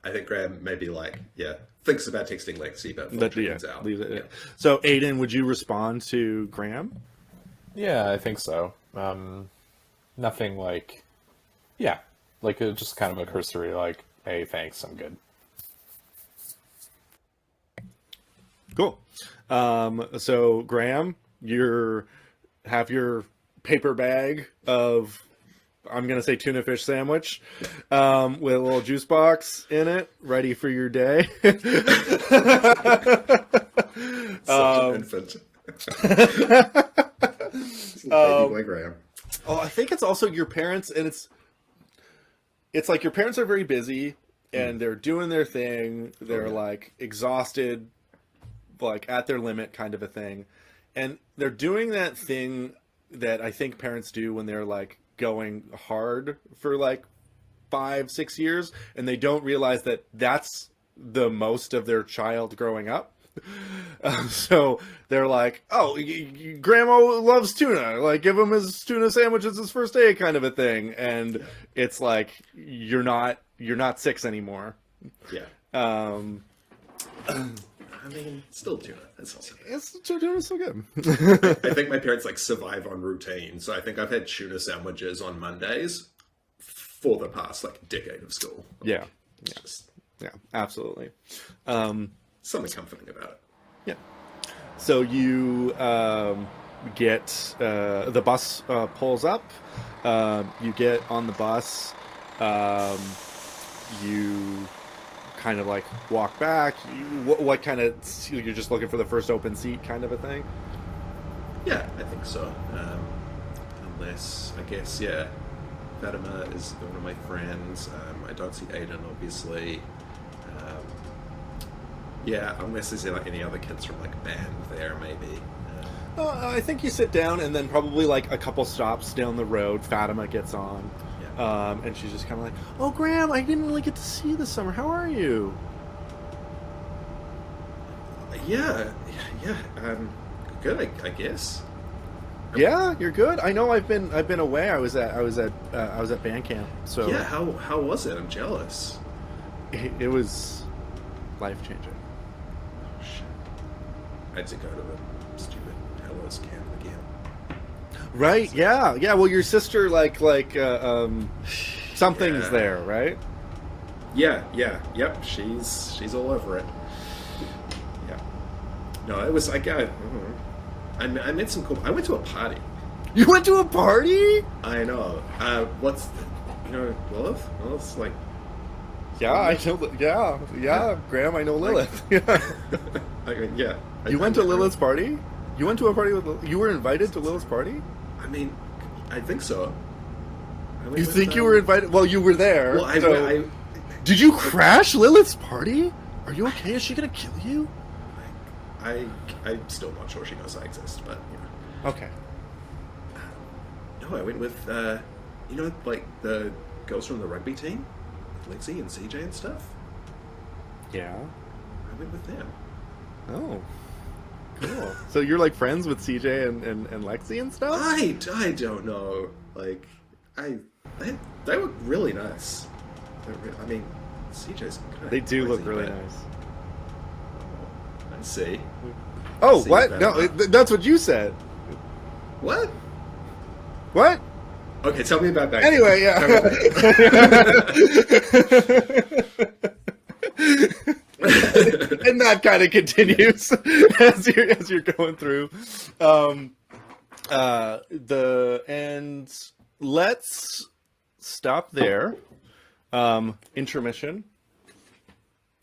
Speaker 4: I think Graham maybe like thinks about texting Lexi, but out.
Speaker 3: Leave it. So Aiden, would you respond to Graham? Yeah, I think so. Nothing like just kind of a cursory like, "Hey, thanks, I'm good." Cool. So Graham, have your paper bag of, I'm going to say, tuna fish sandwich with a little juice box in it, ready for your day.
Speaker 4: Such an infant. Baby boy Graham.
Speaker 3: Oh, I think it's also your parents, and it's
Speaker 1: it's like your parents are very busy and they're doing their thing. They're like exhausted, like at their limit kind of a thing. And they're doing that thing that I think parents do when they're like going hard for like 5-6 years and they don't realize that that's the most of their child growing up. So they're like, oh, grandma loves tuna, like give him his tuna sandwich as his first day kind of a thing. And it's like you're not 6 anymore.
Speaker 4: I mean, still tuna. That's also
Speaker 1: Tuna's so good.
Speaker 4: I think my parents like survive on routine, so I think I've had tuna sandwiches on Mondays for the past like decade of school.
Speaker 1: Yeah,
Speaker 4: Just
Speaker 1: absolutely.
Speaker 4: something comforting about it.
Speaker 1: Yeah. So you get the bus pulls up. You get on the bus. You kind of like walk back. What kind of, you're just looking for the first open seat kind of a thing?
Speaker 4: Yeah, I think so. Unless, I guess, Fatima is one of my friends. I don't see Aiden, obviously. Unless there's like any other kids from like band there, maybe.
Speaker 1: I think you sit down, and then probably like a couple stops down the road, Fatima gets on. And she's just kind of like, oh, Graham, I didn't really get to see you this summer. How are you?
Speaker 4: Good, I guess.
Speaker 1: Yeah, you're good. I know I've been away. I was at band camp. So
Speaker 4: yeah, how was it? I'm jealous.
Speaker 1: It was life changing.
Speaker 4: Oh shit! I had to go to the stupid Hallows camp again.
Speaker 1: Right? Yeah. Well, your sister something's there, right?
Speaker 4: Yep. She's all over it. Yeah. No, it was like I met some cool. I went to a party.
Speaker 1: You went to a party?
Speaker 4: I know. Lilith? Lilith's like.
Speaker 1: Yeah, I know. Yeah. Graham, I know Lilith.
Speaker 4: Yeah.
Speaker 1: You went to Lilith's party? You went to a party with. You were invited to Lilith's party?
Speaker 4: I mean, I think so.
Speaker 1: You think you were invited? Well, you were there.
Speaker 4: Well,
Speaker 1: Did you crash Lilith's party? Are you okay? Is she gonna kill you?
Speaker 4: I'm still not sure she knows I exist, but
Speaker 1: Okay.
Speaker 4: No, I went with like the girls from the rugby team, Lexi and CJ and stuff.
Speaker 1: Yeah.
Speaker 4: I went with them.
Speaker 1: Oh. Cool. So you're like friends with CJ and Lexi and stuff?
Speaker 4: I don't know. Like they look really nice. I mean, CJ's kind of
Speaker 1: They do
Speaker 4: crazy,
Speaker 1: look really
Speaker 4: but...
Speaker 1: nice.
Speaker 4: I see.
Speaker 1: Oh,
Speaker 4: See
Speaker 1: what?
Speaker 4: that.
Speaker 1: No, that's what you said.
Speaker 4: What?
Speaker 1: What?
Speaker 4: Okay, tell me about that.
Speaker 1: Anyway, yeah. And that kind of continues as you're going through. Let's stop there. Intermission.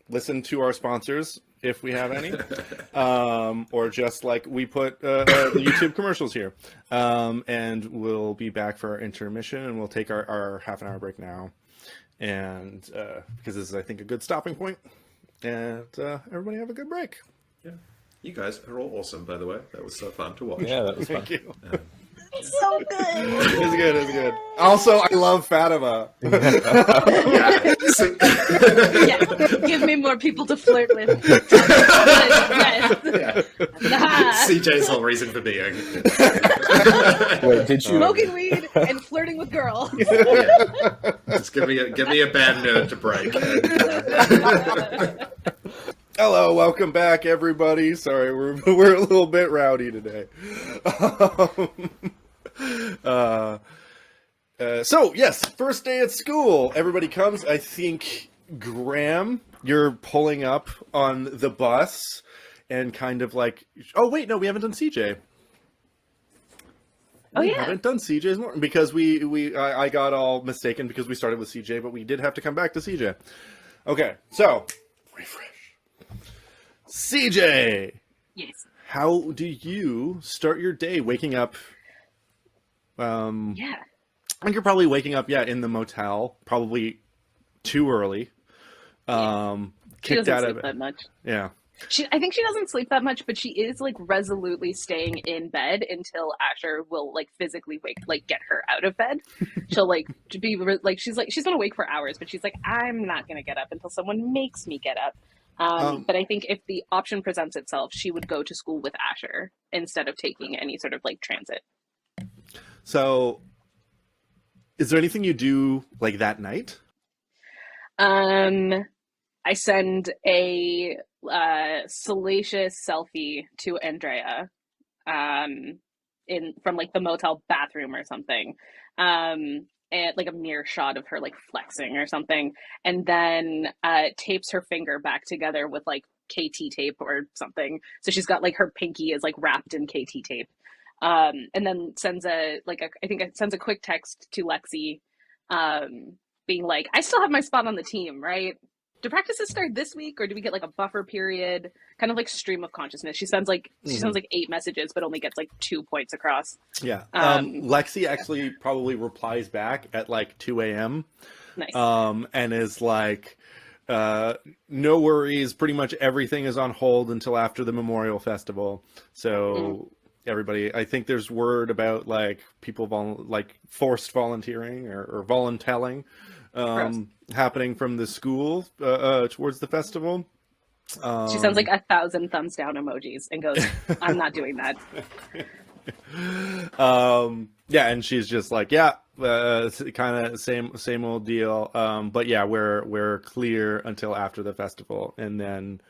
Speaker 1: Listen to our sponsors if we have any, or just like we put the YouTube commercials here. And we'll be back for our intermission, and we'll take our half an hour break now, and because this is, I think, a good stopping point. And everybody have a good break.
Speaker 4: Yeah. You guys are all awesome, by the way. That was so fun to watch.
Speaker 3: Yeah, that was fun.
Speaker 1: Thank you.
Speaker 2: It's so good.
Speaker 1: It's good. Also, I love Fatima.
Speaker 4: Yeah.
Speaker 2: Yeah. Give me more people to flirt with. Yes.
Speaker 4: CJ's whole reason for being.
Speaker 3: Wait, did you?
Speaker 2: Smoking weed and flirting with girls.
Speaker 4: Just give me a bad nerd to break.
Speaker 1: Hello, welcome back, everybody. Sorry, we're a little bit rowdy today. So yes, first day at school. Everybody comes. I think Graham, you're pulling up on the bus, and kind of like, oh wait, no, we haven't done CJ.
Speaker 2: Oh
Speaker 1: We
Speaker 2: yeah.
Speaker 1: haven't done CJ's more because I got all mistaken because we started with CJ, but we did have to come back to CJ. Okay, so refresh. CJ,
Speaker 2: Yes.
Speaker 1: how do you start your day waking up?
Speaker 2: Yeah.
Speaker 1: I think you're probably waking up, in the motel, probably too early.
Speaker 2: She
Speaker 1: Kicked
Speaker 2: doesn't
Speaker 1: out of
Speaker 2: sleep
Speaker 1: it.
Speaker 2: that much.
Speaker 1: Yeah.
Speaker 2: I think she doesn't sleep that much, but she is like resolutely staying in bed until Asher will like physically get her out of bed. She'll like be like she's been awake for hours, but she's like, I'm not gonna get up until someone makes me get up. But I think if the option presents itself, she would go to school with Asher instead of taking any sort of like transit.
Speaker 1: So, is there anything you do like that night?
Speaker 2: I send a salacious selfie to Andrea, in from like the motel bathroom or something, and like a mirror shot of her like flexing or something, and then tapes her finger back together with like KT tape or something. So she's got like her pinky is like wrapped in KT tape, and then sends I think it sends a quick text to Lexi, being like, I still have my spot on the team, right? Do practices start this week, or do we get like a buffer period? Kind of like stream of consciousness. She sends like 8 messages, but only gets like 2 points across.
Speaker 1: Yeah. Lexi actually probably replies back at like 2 a.m.
Speaker 2: Nice.
Speaker 1: And is like, no worries. Pretty much everything is on hold until after the Memorial Festival. So everybody, I think there's word about like people like forced volunteering or voluntelling. Happening from the school towards the festival.
Speaker 2: She sends like 1,000 thumbs down emojis and goes, I'm not doing that.
Speaker 1: And she's just like, kind of same old deal. But yeah, we're clear until after the festival. And then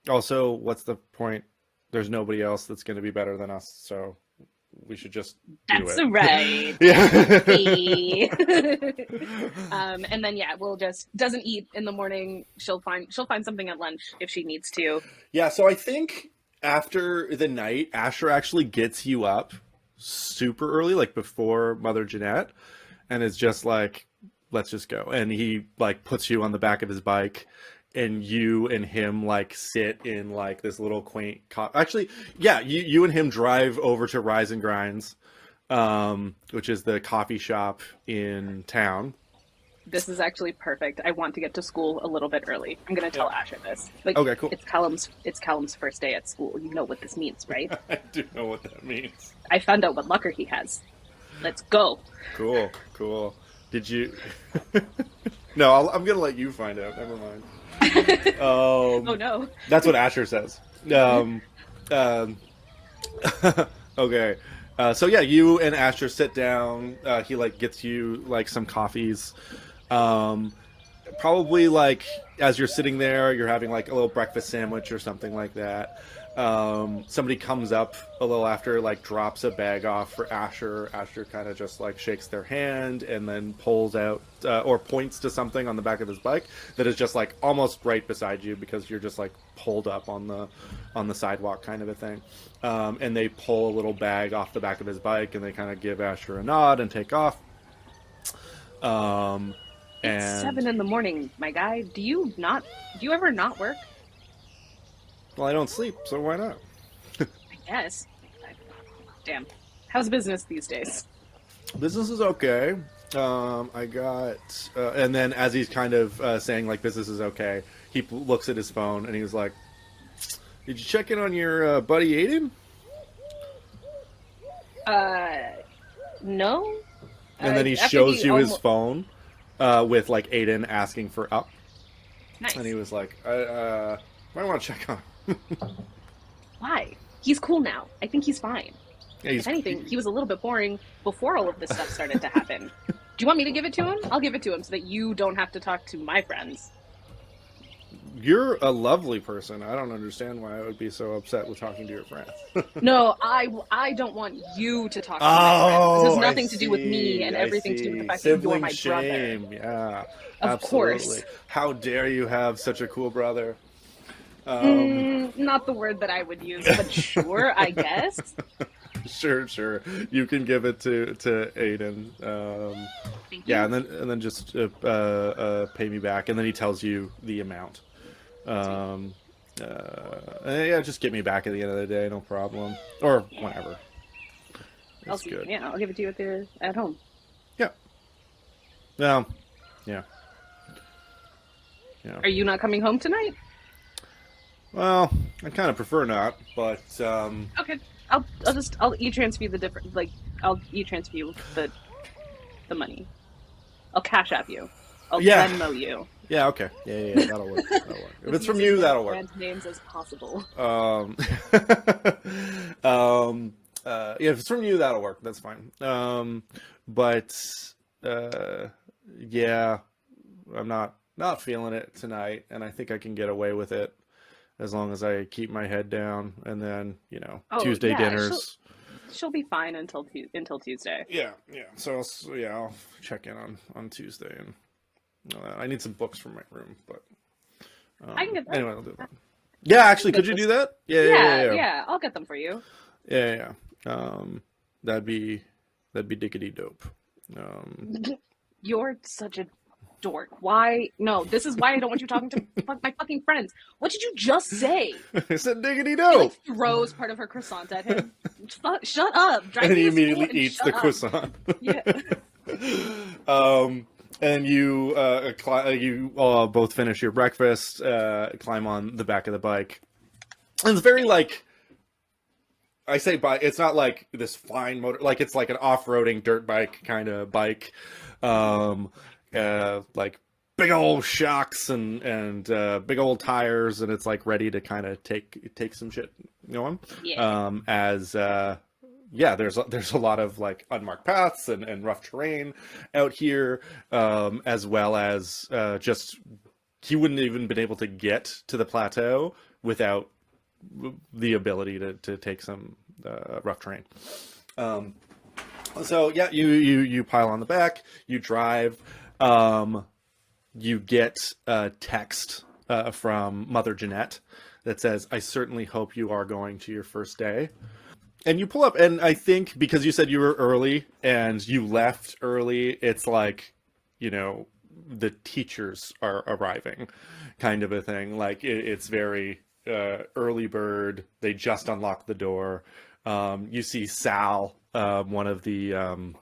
Speaker 1: also, what's the point? There's nobody else that's going to be better than us, so we should just do
Speaker 2: That's
Speaker 1: it.
Speaker 2: right.
Speaker 1: Yeah.
Speaker 2: And then we'll just doesn't eat in the morning. She'll find something at lunch if she needs to.
Speaker 1: Yeah, so I think after the night, Asher actually gets you up super early, like before Mother Jeanette, and is just like, let's just go. And he like puts you on the back of his bike, and you and him like sit in like this little quaint you and him drive over to Rise and Grinds, which is the coffee shop in town.
Speaker 2: This is actually perfect. I want to get to school a little bit early. I'm going to tell Asher this. Like,
Speaker 1: okay, cool.
Speaker 2: It's Callum's first day at school. You know what this means, right?
Speaker 1: I do know what that means.
Speaker 2: I found out what locker he has. Let's go.
Speaker 1: Cool. Did you? No, I'm going to let you find out. Never mind.
Speaker 2: Oh no.
Speaker 1: That's what Asher says. Okay. So yeah, you and Asher sit down. He like gets you like some coffees. Probably like as you're sitting there, you're having like a little breakfast sandwich or something like that. Somebody comes up a little after, like drops a bag off for Asher. Asher kind of just like shakes their hand and then pulls out or points to something on the back of his bike that is just like almost right beside you, because you're just like pulled up on the sidewalk kind of a thing. And they pull a little bag off the back of his bike and they kind of give Asher a nod and take off.
Speaker 2: It's 7 a.m, my guy. Do you ever not work?
Speaker 1: Well, I don't sleep, so why not?
Speaker 2: I guess. Damn. How's business these days?
Speaker 1: Business is okay. I got... and then as he's kind of saying, like, business is okay, he looks at his phone and he's like, did you check in on your buddy Aiden?
Speaker 2: No.
Speaker 1: And then he shows you his phone with, like, Aiden asking for up.
Speaker 2: Nice.
Speaker 1: And he was like, I want to check on him.
Speaker 2: Why? He's cool now. I think he's fine.
Speaker 1: Yeah,
Speaker 2: if anything, he was a little bit boring before all of this stuff started to happen. Do you want me to give it to him? I'll give it to him so that you don't have to talk to my friends.
Speaker 1: You're a lovely person. I don't understand why I would be so upset with talking to your friends.
Speaker 2: No, I don't want you to talk to my friends. This has nothing to do with me and everything to do with the fact that you're my
Speaker 1: shame.
Speaker 2: brother.
Speaker 1: Yeah,
Speaker 2: of
Speaker 1: absolutely.
Speaker 2: Course.
Speaker 1: How dare you have such a cool brother?
Speaker 2: Not the word that I would use, but sure, I guess.
Speaker 1: Sure. You can give it to Aiden.
Speaker 2: Thank you.
Speaker 1: Yeah, and then just pay me back, and then he tells you the amount. Yeah, just get me back at the end of the day, no problem, or whenever.
Speaker 3: That's good.
Speaker 2: Yeah, I'll give it to you at home.
Speaker 3: Yeah. Yeah. Yeah. Yeah.
Speaker 2: Are you not coming home tonight?
Speaker 3: Well, I kind of prefer not, but
Speaker 2: Okay. I'll e-transfer you the different, like, I'll e-transfer you the money. I'll Cash App you. I'll
Speaker 3: yeah.
Speaker 2: Venmo you.
Speaker 3: Yeah, okay. Yeah, that'll work. That'll work. If it's from
Speaker 2: Use
Speaker 3: you,
Speaker 2: as
Speaker 3: that'll
Speaker 2: many
Speaker 3: work.
Speaker 2: brand names as possible.
Speaker 3: Yeah, if it's from you, that'll work. That's fine. But yeah, I'm not feeling it tonight, and I think I can get away with it as long as I keep my head down, and then Tuesday dinners.
Speaker 2: She'll be fine until Tuesday.
Speaker 3: Yeah. So I'll check in on Tuesday, and I need some books from my room, but
Speaker 2: I can get them.
Speaker 3: Anyway, I'll do that. Yeah, actually, could you do that?
Speaker 2: Yeah. I'll get them for you.
Speaker 3: Yeah. That'd be diggity dope.
Speaker 2: You're such a dork. Why? No, this is why I don't want you talking to my fucking friends. What did you just say?
Speaker 3: I said diggity
Speaker 2: She
Speaker 3: dope.
Speaker 2: throws part of her croissant at him. Shut up.
Speaker 3: And he immediately eats the croissant.
Speaker 2: Yeah.
Speaker 3: And you both finish your breakfast, climb on the back of the bike. And it's very I say bike, it's not like this fine motor, like it's like an off-roading dirt bike kind of bike. Like big old shocks and big old tires, and it's like ready to kind of take some shit going. Yeah. There's a lot of like unmarked paths and rough terrain out here, as well as just he wouldn't even been able to get to the plateau without the ability to take some rough terrain. So yeah, you pile on the back, you drive, you get a text from Mother Jeanette that says, "I certainly hope you are going to your first day." And you pull up, and I think because you said you were early and you left early, it's like, the teachers are arriving kind of a thing. Like it's very early bird. They just unlocked the door. You see Sal, one of the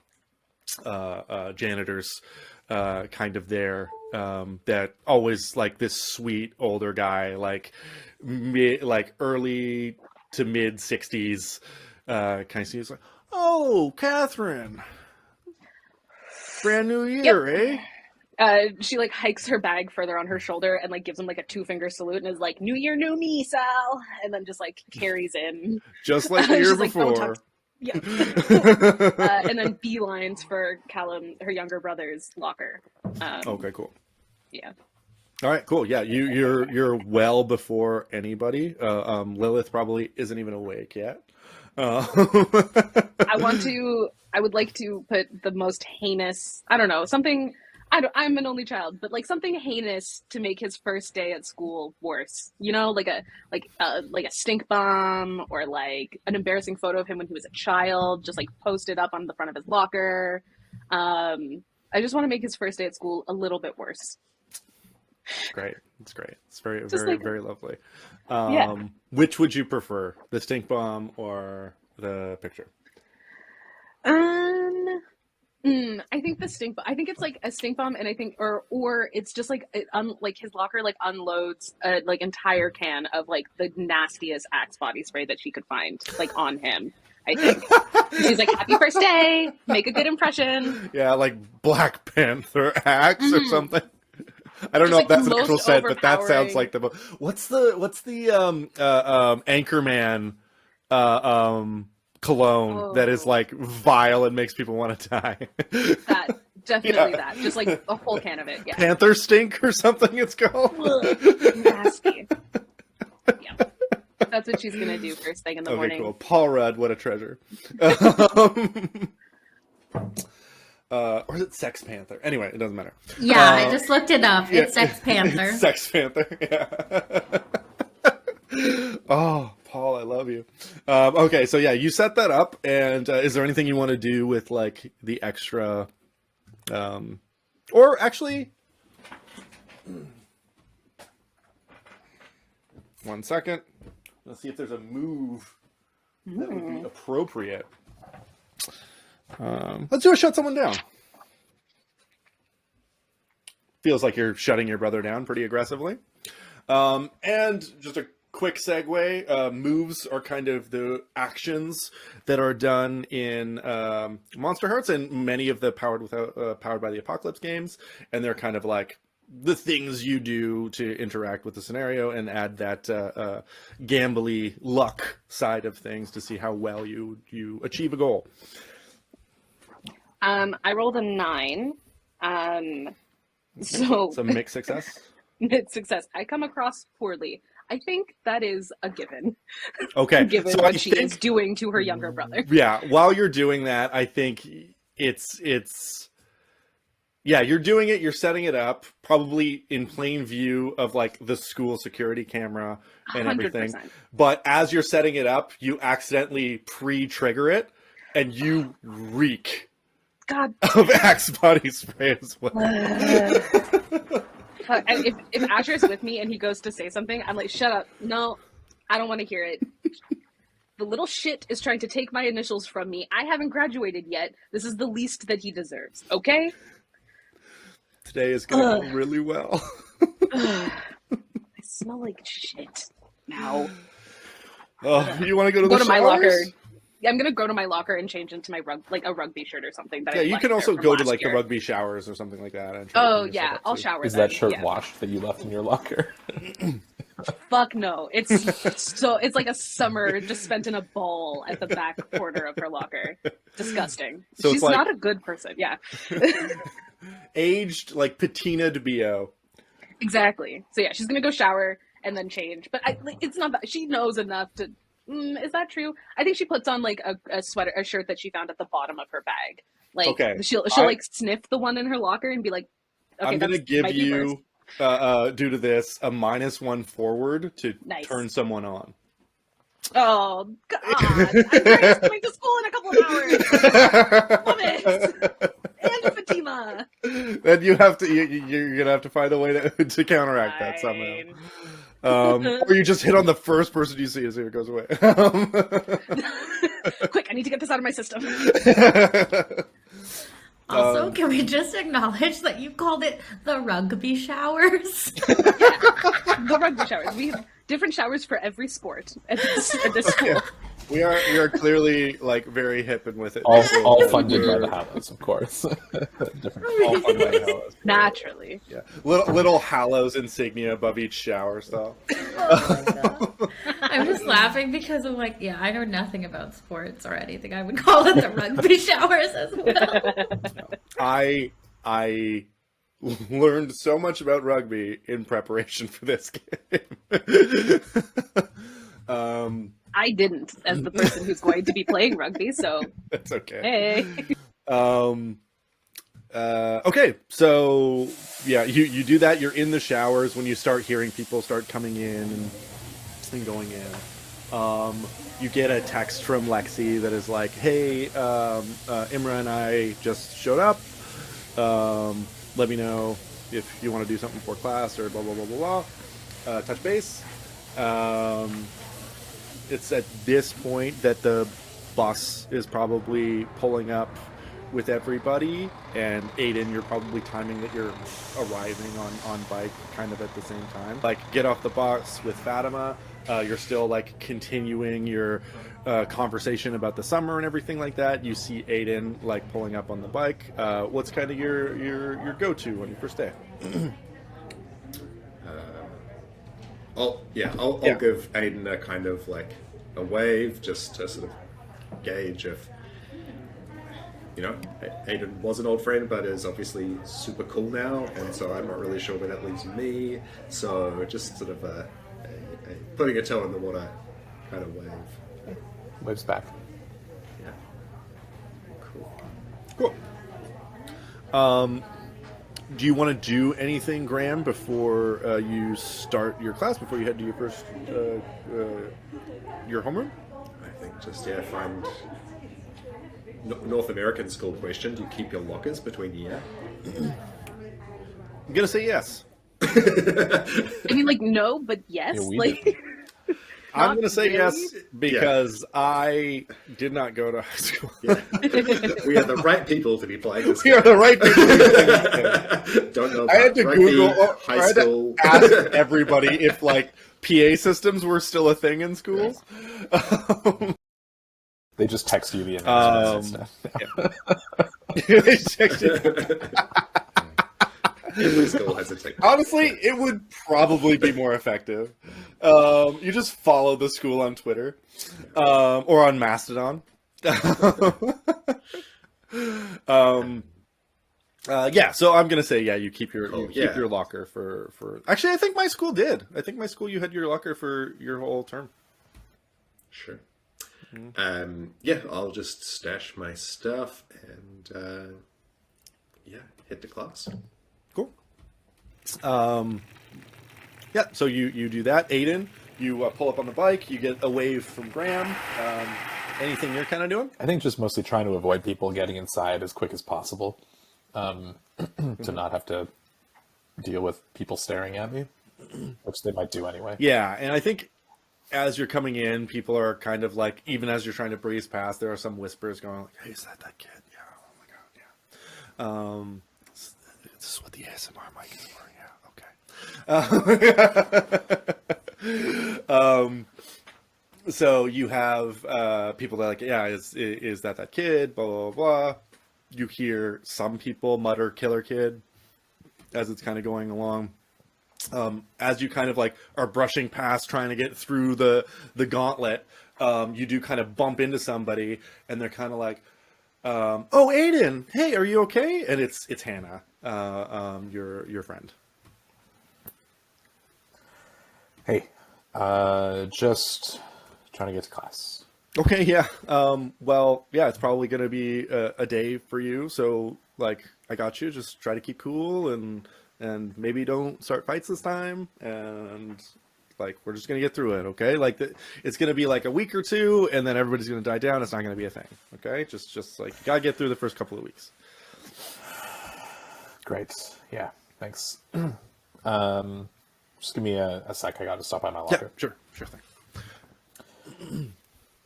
Speaker 3: janitors, kind of there, that always like this sweet older guy, like early to mid 60s, kind of seems like, "Oh, Catherine, brand new year,
Speaker 2: Yep.
Speaker 3: eh?"
Speaker 2: She like hikes her bag further on her shoulder and like gives him like a 2-finger salute and is like, "New year, new me, Sal," and then just like carries in,
Speaker 3: just like the year before.
Speaker 2: Yeah. And then beelines for Callum, her younger brother's locker.
Speaker 3: Okay, cool.
Speaker 2: Yeah.
Speaker 3: All right, cool. Yeah, you're well before anybody. Lilith probably isn't even awake yet.
Speaker 2: I would like to put the most heinous, I don't know, something, I'm an only child, but like something heinous to make his first day at school worse. Like a stink bomb, or like an embarrassing photo of him when he was a child, just like posted up on the front of his locker. I just want to make his first day at school a little bit worse.
Speaker 3: Great. It's great. It's very,
Speaker 2: Just
Speaker 3: very,
Speaker 2: like,
Speaker 3: very lovely.
Speaker 2: Yeah.
Speaker 3: Which would you prefer, the stink bomb or the picture?
Speaker 2: I think the stink bomb. I think it's like a stink bomb, and I think, or it's just like like his locker like unloads a like entire can of like the nastiest Axe body spray that she could find, like on him. I think she's like, "Happy first day, make a good impression."
Speaker 3: Yeah, like Black Panther Axe or something. I don't
Speaker 2: Just
Speaker 3: know
Speaker 2: like
Speaker 3: if that's
Speaker 2: the
Speaker 3: an actual
Speaker 2: most
Speaker 3: set, but that sounds
Speaker 2: overpowering.
Speaker 3: like the what's the Anchorman cologne that is like vile and makes people want to die.
Speaker 2: That definitely
Speaker 3: Yeah.
Speaker 2: that, just like a whole can of it. Yeah,
Speaker 3: Panther stink or something it's called.
Speaker 2: ugh, nasty. Yeah, that's what she's gonna do first thing in the morning.
Speaker 3: Cool. Paul Rudd, what a treasure. Or is it Sex Panther? Anyway, it doesn't matter.
Speaker 5: Yeah, I just looked it up. It's Sex Panther.
Speaker 3: It's Sex Panther, yeah. Oh, Paul, I love you. Okay, so yeah, you set that up, and is there anything you want to do with like the extra, or actually, 1 second. Let's see if there's a move that would be appropriate.
Speaker 1: Let's do a shut someone down. Feels like you're shutting your brother down pretty aggressively. And just a quick segue, moves are kind of the actions that are done in Monsterhearts and many of the Powered by the Apocalypse games. And they're kind of like the things you do to interact with the scenario and add that gambly luck side of things to see how well you achieve a goal.
Speaker 2: I rolled a 9. So
Speaker 1: Some mixed success.
Speaker 2: Mixed success. I come across poorly. I think that is a given.
Speaker 1: Okay.
Speaker 2: Given
Speaker 1: so
Speaker 2: what she is doing to her younger brother.
Speaker 1: Yeah. While you're doing that, I think it's yeah, you're doing it. You're setting it up probably in plain view of like the school security camera and 100%. Everything. But as you're setting it up, you accidentally pre-trigger it and you reek.
Speaker 2: God.
Speaker 1: Of Axe body spray as well.
Speaker 2: If Asher's with me and he goes to say something, I'm like, shut up. No, I don't want to hear it. The little shit is trying to take my initials from me. I haven't graduated yet. This is the least that he deserves. Okay?
Speaker 1: Today is going to go really well.
Speaker 2: I smell like shit now.
Speaker 1: Oh, you want to go to
Speaker 2: my locker? I'm gonna go to my locker and change into my a rugby shirt or something. That
Speaker 1: you can also go to like the rugby showers or something like that.
Speaker 2: Oh yeah, I'll shower.
Speaker 3: Is that shirt washed that you left in your locker?
Speaker 2: Fuck no! It's like a summer just spent in a bowl at the back corner of her locker. Disgusting. So she's not a good person. Yeah.
Speaker 1: Aged like patina de bio.
Speaker 2: Exactly. So yeah, she's gonna go shower and then change. But it's not that she knows enough to. Is that true? I think she puts on like a shirt that she found at the bottom of her bag. Like
Speaker 1: okay.
Speaker 2: she'll like sniff the one in her locker and be like, okay,
Speaker 1: I'm gonna give you due to this a -1 forward to turn someone on.
Speaker 2: Oh God! I'm going to school in a couple of hours. Love it. And Fatima.
Speaker 1: Then you have to. You're gonna have to find a way to counteract that somehow. Or you just hit on the first person you see and see if it goes away.
Speaker 2: Quick, I need to get this out of my system.
Speaker 6: Also, can we just acknowledge that you called it the rugby showers?
Speaker 2: The rugby showers. We have different showers for every sport at this school.
Speaker 1: Yeah. We are clearly like very hip and with it.
Speaker 3: All funded by the Hallows, of course.
Speaker 1: All funded by the Hallows.
Speaker 2: Naturally.
Speaker 1: Yeah. Little Hallows insignia above each shower stall.
Speaker 6: Oh I'm just laughing because I'm like, yeah, I know nothing about sports or anything. I would call it the rugby showers as well.
Speaker 1: I learned so much about rugby in preparation for this game.
Speaker 2: I didn't, as the person who's going to be playing rugby, so
Speaker 1: that's okay.
Speaker 2: Hey.
Speaker 1: Okay, so yeah, you do that. You're in the showers when you start hearing people start coming in and going in. You get a text from Lexi that is like, "Hey, Imra and I just showed up. Let me know if you want to do something for class or blah blah blah blah blah. Touch base." It's at this point that the bus is probably pulling up with everybody, and Aiden, you're probably timing that you're arriving on bike kind of at the same time. Like, get off the bus with Fatima. You're still like continuing your conversation about the summer and everything like that. You see Aiden like pulling up on the bike. What's kind of your go-to on your first day?
Speaker 4: I'll give Aiden a kind of like a wave just to sort of gauge if, you know, Aiden was an old friend but is obviously super cool now, and so I'm not really sure where that leaves me. So just sort of a putting a toe in the water kind of wave.
Speaker 3: Waves back.
Speaker 4: Yeah. Cool.
Speaker 1: Do you want to do anything, Graham, before you start your class, before you head to your first, your homeroom?
Speaker 4: I think just, find North American school question. Do you keep your lockers between year?
Speaker 1: I'm going to say yes.
Speaker 2: I mean, like, no, but yes.
Speaker 3: Yeah, we
Speaker 2: like,
Speaker 1: I'm
Speaker 2: Not
Speaker 1: going to say
Speaker 2: really.
Speaker 1: yes because I did not go to high school.
Speaker 4: Yeah. We are the right people to be playing this
Speaker 1: We are the right people.
Speaker 4: Don't know about
Speaker 1: I had to
Speaker 4: rugby,
Speaker 1: Google or
Speaker 4: high
Speaker 1: I had
Speaker 4: school.
Speaker 1: to ask everybody if like PA systems were still a thing in schools.
Speaker 3: They just text you the announcements
Speaker 1: They text you.
Speaker 4: Every school has a technique.
Speaker 1: Honestly, it would probably be more effective. You just follow the school on Twitter or on Mastodon. Yeah, so I'm gonna say you keep your locker for. Actually, I think my school did. I think my school you had your locker for your whole term.
Speaker 4: Sure. Yeah, I'll just stash my stuff and head to class.
Speaker 1: Cool. Yeah, so you do that. Aiden, you pull up on the bike. You get a wave from Graham. Anything you're kind of doing?
Speaker 3: I think just mostly trying to avoid people getting inside as quick as possible, to not have to deal with people staring at me, which they might do anyway.
Speaker 1: Yeah, and I think as you're coming in, people are kind of like, even as you're trying to breeze past, there are some whispers going like, "Hey, is that kid? Yeah, oh my god, yeah." This is what the ASMR mic is for. Yeah, okay. So you have people that are like, "Yeah, is that kid?" Blah blah blah. You hear some people mutter "killer kid" as it's kind of going along. As you kind of like are brushing past, trying to get through the gauntlet, you do kind of bump into somebody, and they're kind of like, "Oh, Aiden, hey, are you okay?" And it's Hannah, your friend.
Speaker 3: Hey, just trying to get to class.
Speaker 1: Okay, yeah. Well, yeah, it's probably going to be a day for you. So, like, I got you. Just try to keep cool and maybe don't start fights this time. And, like, we're just going to get through it, okay? Like, it's going to be, like, a week or two, and then everybody's going to die down. It's not going to be a thing, okay? Just like, you got to get through the first couple of weeks.
Speaker 3: Great. Yeah, thanks. Just give me a sec. I got to stop by my locker.
Speaker 1: Yeah, sure thing.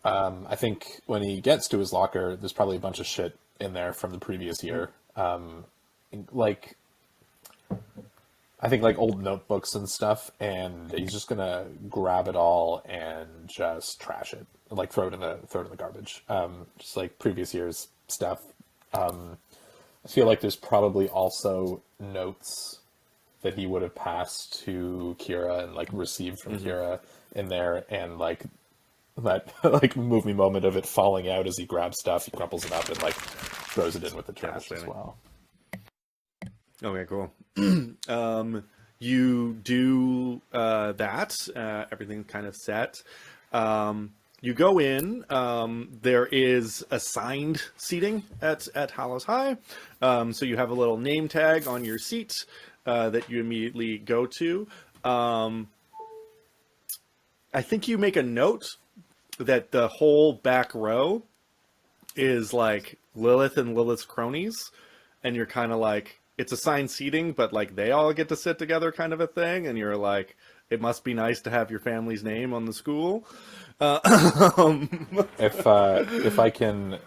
Speaker 3: I think when he gets to his locker, there's probably a bunch of shit in there from the previous year. Like, I think like old notebooks and stuff, and he's just gonna grab it all and just trash it, like throw it in the garbage. Just like previous year's stuff. I feel like there's probably also notes that he would have passed to Kira and like received from Kira in there, and like that like movie moment of it falling out as he grabs stuff, he crumples it up and like throws it in with the trash as well.
Speaker 1: Okay, cool. You do that. Everything's kind of set. You go in. There is assigned seating at Hallows High. So you have a little name tag on your seat that you immediately go to. I think you make a note that the whole back row is like Lilith and Lilith's cronies, and you're kind of like, it's assigned seating, but like they all get to sit together kind of a thing, and you're like, it must be nice to have your family's name on the school.
Speaker 3: If I can,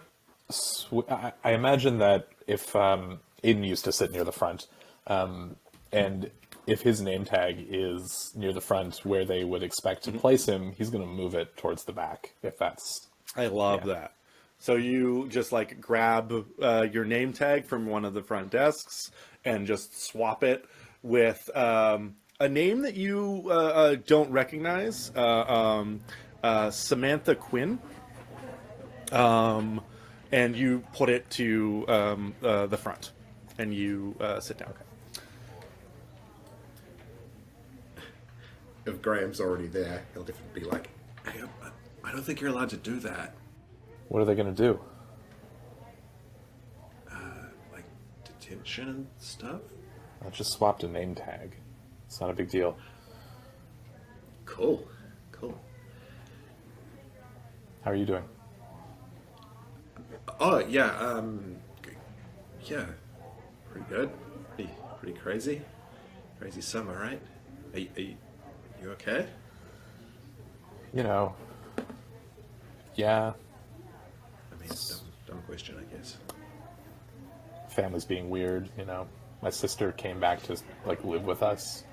Speaker 3: I imagine that if Aiden used to sit near the front, and if his name tag is near the front where they would expect to place him, he's going to move it towards the back. If that's,
Speaker 1: I love that. So you just like grab your name tag from one of the front desks and just swap it with a name that you don't recognize, Samantha Quinn, and you put it to the front, and you sit down.
Speaker 4: If Graham's already there, he'll definitely be like, "Hey, I don't think you're allowed to do that."
Speaker 3: what are they going to do?
Speaker 4: Like detention and stuff?
Speaker 3: I just swapped a name tag. It's not a big deal.
Speaker 4: Cool.
Speaker 3: How are you doing?
Speaker 4: Oh, yeah, yeah, pretty good. Pretty crazy. Crazy summer, right? Are you okay?
Speaker 3: you know, yeah,
Speaker 4: I mean, dumb question, I guess.
Speaker 3: family's being weird, you know. My sister came back to, like, live with us.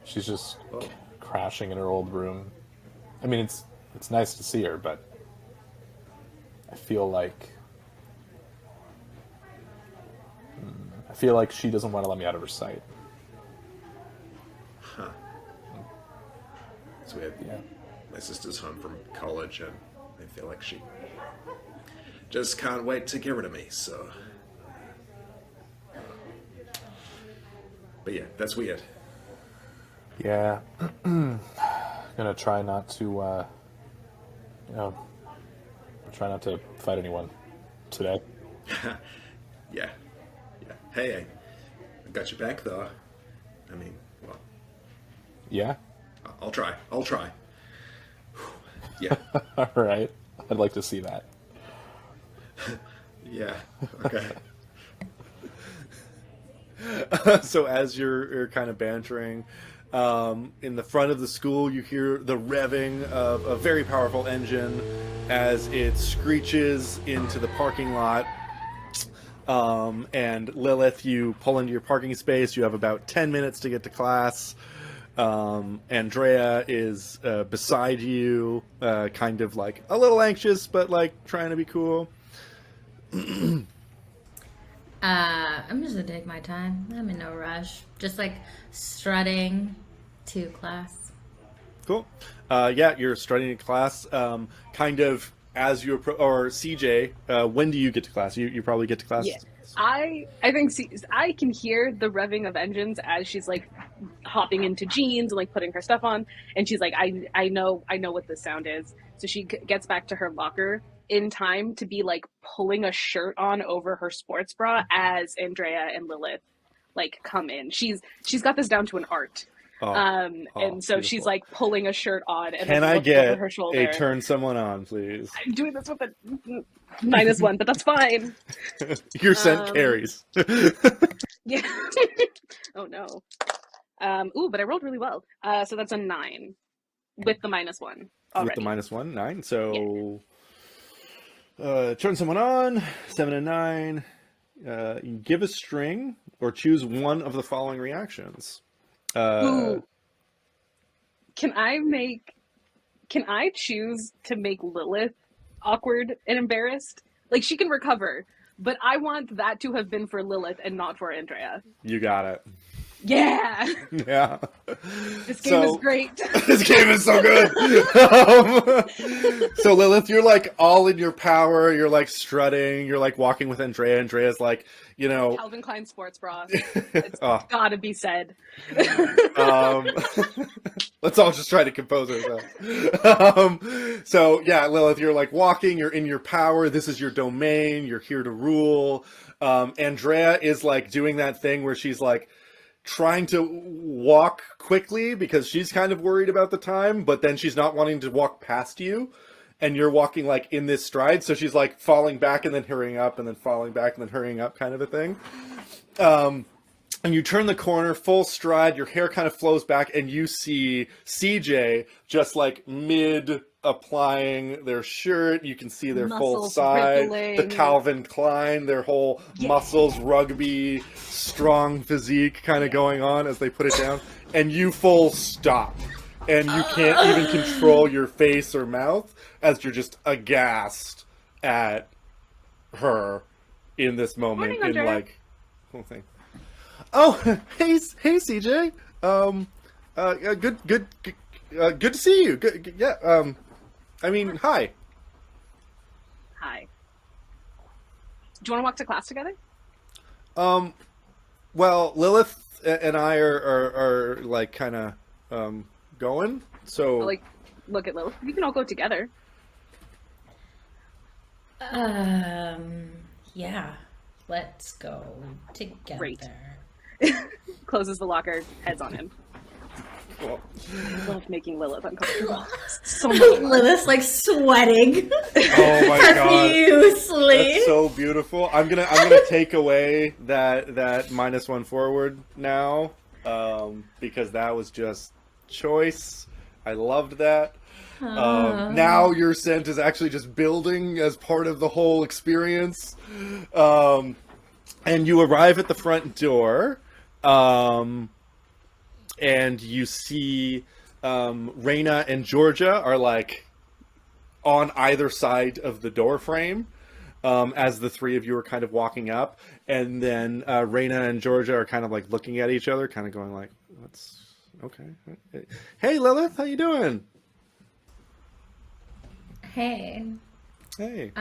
Speaker 3: She's just crashing in her old room. I mean, it's nice to see her, but I feel like she doesn't want to let me out of her sight.
Speaker 4: Huh. So we have my sister's home from college, and I feel like she just can't wait to get rid of me, so... But yeah, that's weird.
Speaker 3: Yeah. Gonna try not to, try not to fight anyone today.
Speaker 4: Yeah. Hey, I got your back, though. I mean, well...
Speaker 3: Yeah?
Speaker 4: I'll try. Yeah.
Speaker 3: All right. I'd like to see that.
Speaker 4: Yeah, okay.
Speaker 7: So as you're kind of bantering, in the front of the school, you hear the revving of a very powerful engine as it screeches into the parking lot. And Lilith, you pull into your parking space. You have about 10 minutes to get to class. Andrea is beside you, kind of like a little anxious, but like trying to be cool.
Speaker 6: I'm just gonna take my time. I'm in no rush. Just like strutting to class.
Speaker 7: Cool. Yeah, you're strutting to class. Kind of as you approach, or CJ, when do you get to class? You probably get to class.
Speaker 2: Yeah. I think I can hear the revving of engines as she's like hopping into jeans and like putting her stuff on, and she's like, I know what this sound is. So she gets back to her locker in time to be like pulling a shirt on over her sports bra as Andrea and Lilith like come in. She's got this down to an art. And so
Speaker 7: beautiful.
Speaker 2: She's like pulling a shirt on and
Speaker 7: Can
Speaker 2: then
Speaker 7: I
Speaker 2: looks
Speaker 7: get
Speaker 2: over her shoulder.
Speaker 7: a turn someone on, please?
Speaker 2: I'm doing this with a -1, but that's fine.
Speaker 7: Your scent carries.
Speaker 2: Yeah. Oh no. But I rolled really well. So that's a 9 with the -1 already.
Speaker 7: With the -1, 9. So turn someone on. 7 and 9. You give a string or choose one of the following reactions.
Speaker 2: Ooh. Can I choose to make Lilith awkward and embarrassed? Like, she can recover, but I want that to have been for Lilith and not for Andrea.
Speaker 7: You got it.
Speaker 2: Yeah.
Speaker 7: Yeah.
Speaker 2: This game is great.
Speaker 7: This game is so good. So Lilith, you're like all in your power. You're like strutting. You're like walking with Andrea. Andrea's like, you know,
Speaker 2: Calvin Klein sports bra. It's gotta be said.
Speaker 7: Let's all just try to compose ourselves. So yeah, Lilith, you're like walking. You're in your power. This is your domain. You're here to rule. Andrea is like doing that thing where she's like trying to walk quickly because she's kind of worried about the time, but then she's not wanting to walk past you, and you're walking like in this stride, so she's like falling back and then hurrying up and then falling back and then hurrying up, kind of a thing. And you turn the corner, full stride, your hair kind of flows back, and you see CJ just like mid-applying their shirt. You can see their full
Speaker 2: Muscles
Speaker 7: side,
Speaker 2: rippling.
Speaker 7: the Calvin Klein, their whole muscles, rugby, strong physique kind of going on as they put it down. And you full stop. And you can't even control your face or mouth as you're just aghast at her in this moment.
Speaker 2: Morning, Andrea.
Speaker 7: Like, whole thing. Oh, hey, CJ. Good to see you. Good, yeah. I mean, hi.
Speaker 2: Hi. Do you want to walk to class together?
Speaker 7: Well, Lilith and I are like kind of going. So
Speaker 2: I'll, like, look at Lilith. We can all go together.
Speaker 6: Yeah. Let's go together.
Speaker 2: Great. Closes the locker, heads on him.
Speaker 7: cool.
Speaker 2: I love making Lilith uncomfortable. So much fun.
Speaker 6: Lilith's like sweating.
Speaker 7: Oh my god.
Speaker 6: Profusely.
Speaker 7: That's so beautiful. I'm gonna take away that -1 forward now, because that was just choice. I loved that. Now your scent is actually just building as part of the whole experience. And you arrive at the front door, and you see Raina and Georgia are like on either side of the door frame. As the three of you are kind of walking up, and then Raina and Georgia are kind of like looking at each other, kind of going like, "What's okay? Hey, Lilith, how you doing?"
Speaker 6: Hey.
Speaker 7: Hey.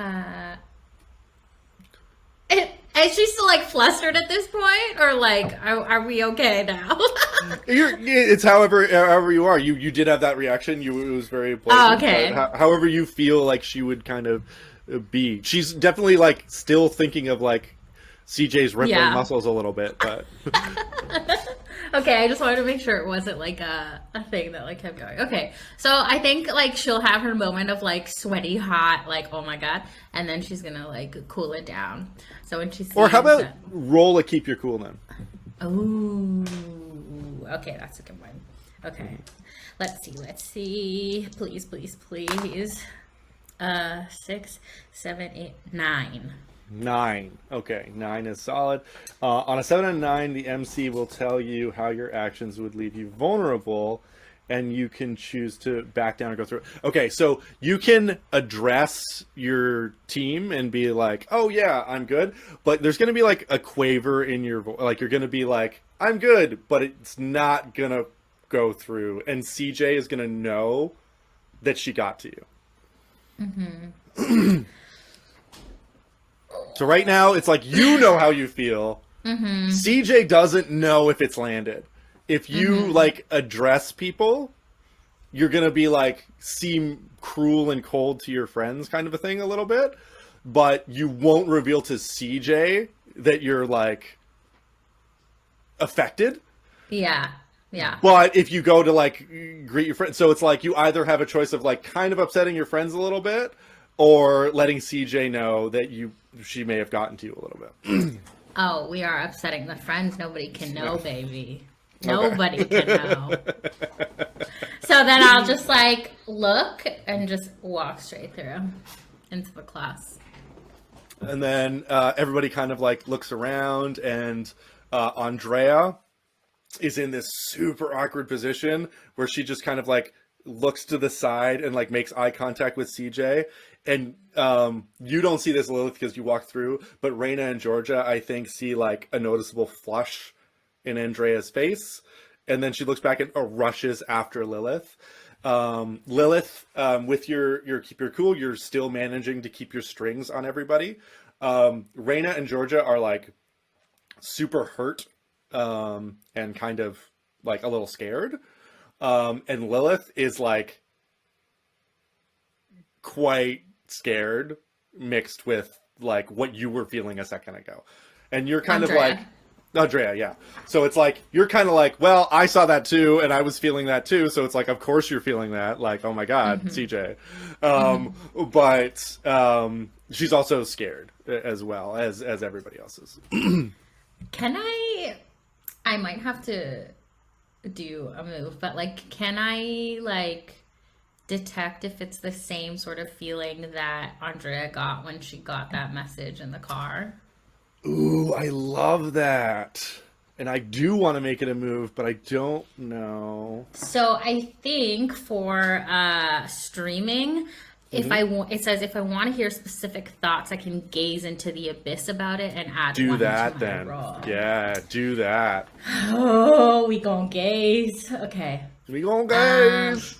Speaker 6: Is she still like flustered at this point, or like, are we okay now?
Speaker 7: It's however you are. You did have that reaction. It was very pleasant.
Speaker 6: Oh, okay.
Speaker 7: However you feel like she would kind of be. She's definitely like still thinking of like CJ's rippling muscles a little bit, but
Speaker 6: okay, I just wanted to make sure it wasn't like a thing that like kept going. Okay, so I think like she'll have her moment of like sweaty hot, like oh my god, and then she's gonna like cool it down. So when she sees,
Speaker 7: or how about roll a keep your cool then?
Speaker 6: Ooh, okay, that's a good one. Okay, let's see, please. 6, 7, 8, 9.
Speaker 7: 9. Okay, 9 is solid. On a 7 and 9, the MC will tell you how your actions would leave you vulnerable, and you can choose to back down or go through. Okay, so you can address your team and be like, "Oh yeah, I'm good," but there's going to be like a quaver in your voice. Like you're going to be like, "I'm good," but it's not going to go through, and CJ is going to know that she got to you. Mm-hmm. So right now, it's like you know how you feel. Mm-hmm. CJ doesn't know if it's landed. If you like address people, you're gonna be like seem cruel and cold to your friends, kind of a thing, a little bit. But you won't reveal to CJ that you're like affected.
Speaker 6: Yeah.
Speaker 7: But if you go to like greet your friends, so it's like you either have a choice of like kind of upsetting your friends a little bit, or letting CJ know that she may have gotten to you a little bit.
Speaker 6: Oh, we are upsetting the friends. Nobody can know, baby. Nobody can know. So then I'll just like look and just walk straight through into the class.
Speaker 7: And then everybody kind of like looks around, and Andrea is in this super awkward position where she just kind of like looks to the side and like makes eye contact with CJ. And you don't see this, Lilith, because you walk through, but Raina and Georgia, I think, see like a noticeable flush in Andrea's face. And then she looks back and rushes after Lilith. Lilith, with your keep your cool, you're still managing to keep your strings on everybody. Raina and Georgia are like super hurt and kind of like a little scared. And Lilith is like quite scared, mixed with like what you were feeling a second ago. And you're kind of like, Andrea, yeah. So it's like, you're kind of like, well, I saw that too, and I was feeling that too. So it's like, of course you're feeling that. Like, oh my God, CJ. But she's also scared as well as everybody else is.
Speaker 6: Can I might have to do a move, but like, can I like detect if it's the same sort of feeling that Andrea got when she got that message in the car?
Speaker 7: Ooh, I love that. And I do want to make it a move, but I don't know.
Speaker 6: So I think for streaming, if it says if I want to hear specific thoughts, I can gaze into the abyss about it and add
Speaker 7: do
Speaker 6: one
Speaker 7: that
Speaker 6: to my
Speaker 7: then.
Speaker 6: roll.
Speaker 7: Yeah, do that.
Speaker 6: Oh, we gon' gaze. Okay.
Speaker 7: We gon' gaze.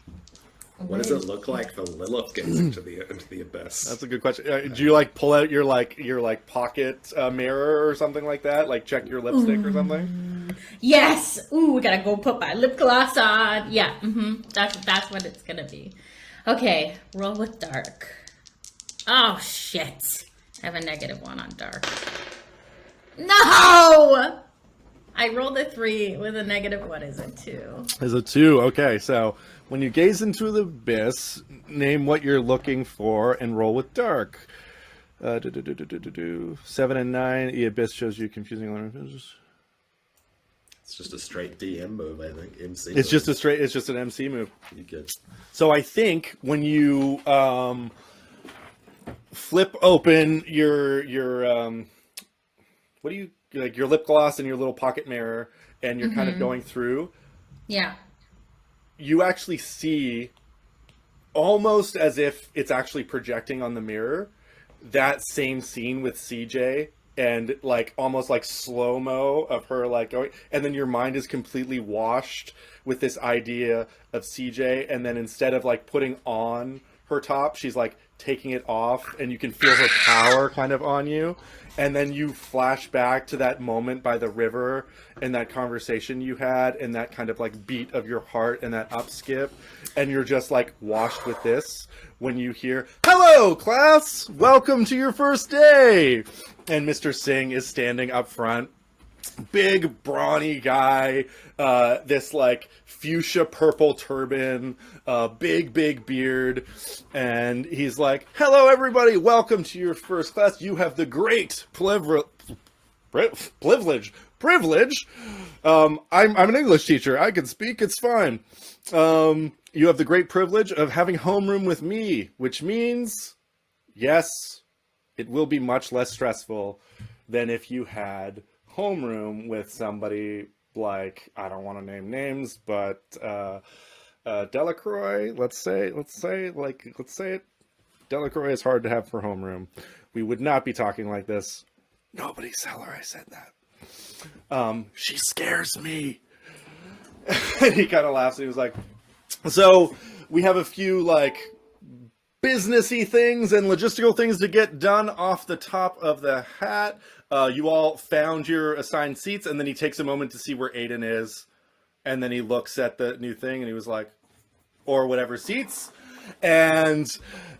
Speaker 4: What does it look like the Lilith gets into the abyss?
Speaker 7: That's a good question. Do you like pull out your pocket mirror or something like that? Like check your lipstick or something?
Speaker 6: Yes. Ooh, we gotta go put my lip gloss on. Yeah. That's what it's gonna be. Okay. Roll with dark. Oh shit. I have a -1 on dark. No. I rolled a 3 with a -1 is a 2.
Speaker 7: Is a 2. Okay, so when you gaze into the abyss, name what you're looking for and roll with dark. 7 and 9. The abyss shows you confusing images.
Speaker 4: It's just a straight DM move, I think. MC.
Speaker 7: It's just an MC move.
Speaker 4: You good?
Speaker 7: So I think when you flip open your what do you like your lip gloss and your little pocket mirror, and you're kind of going through,
Speaker 6: Yeah.
Speaker 7: you actually see, almost as if it's actually projecting on the mirror, that same scene with CJ, and like almost like slow-mo of her like going, and then your mind is completely washed with this idea of CJ, and then instead of like putting on her top, she's like taking it off, and you can feel her power kind of on you. And then you flash back to that moment by the river and that conversation you had and that kind of like beat of your heart and that upskip. And you're just like washed with this when you hear, "Hello, class! Welcome to your first day!" And Mr. Singh is standing up front. Big, brawny guy, this like fuchsia purple turban, big beard, and he's like, "Hello, everybody! Welcome to your first class. You have the great privilege. I'm an English teacher. I can speak. It's fine. You have the great privilege of having homeroom with me, which means, yes, it will be much less stressful than if you had homeroom with somebody like, I don't want to name names, but Delacroix, let's say it. Delacroix is hard to have for homeroom. We would not be talking like this. Nobody tell her I said that. She scares me." And he kind of laughs and he was like, "So we have a few like businessy things and logistical things to get done off the top of the hat. You all found your assigned seats," and then he takes a moment to see where Aiden is, and then he looks at the new thing and he was like, "Or whatever seats." And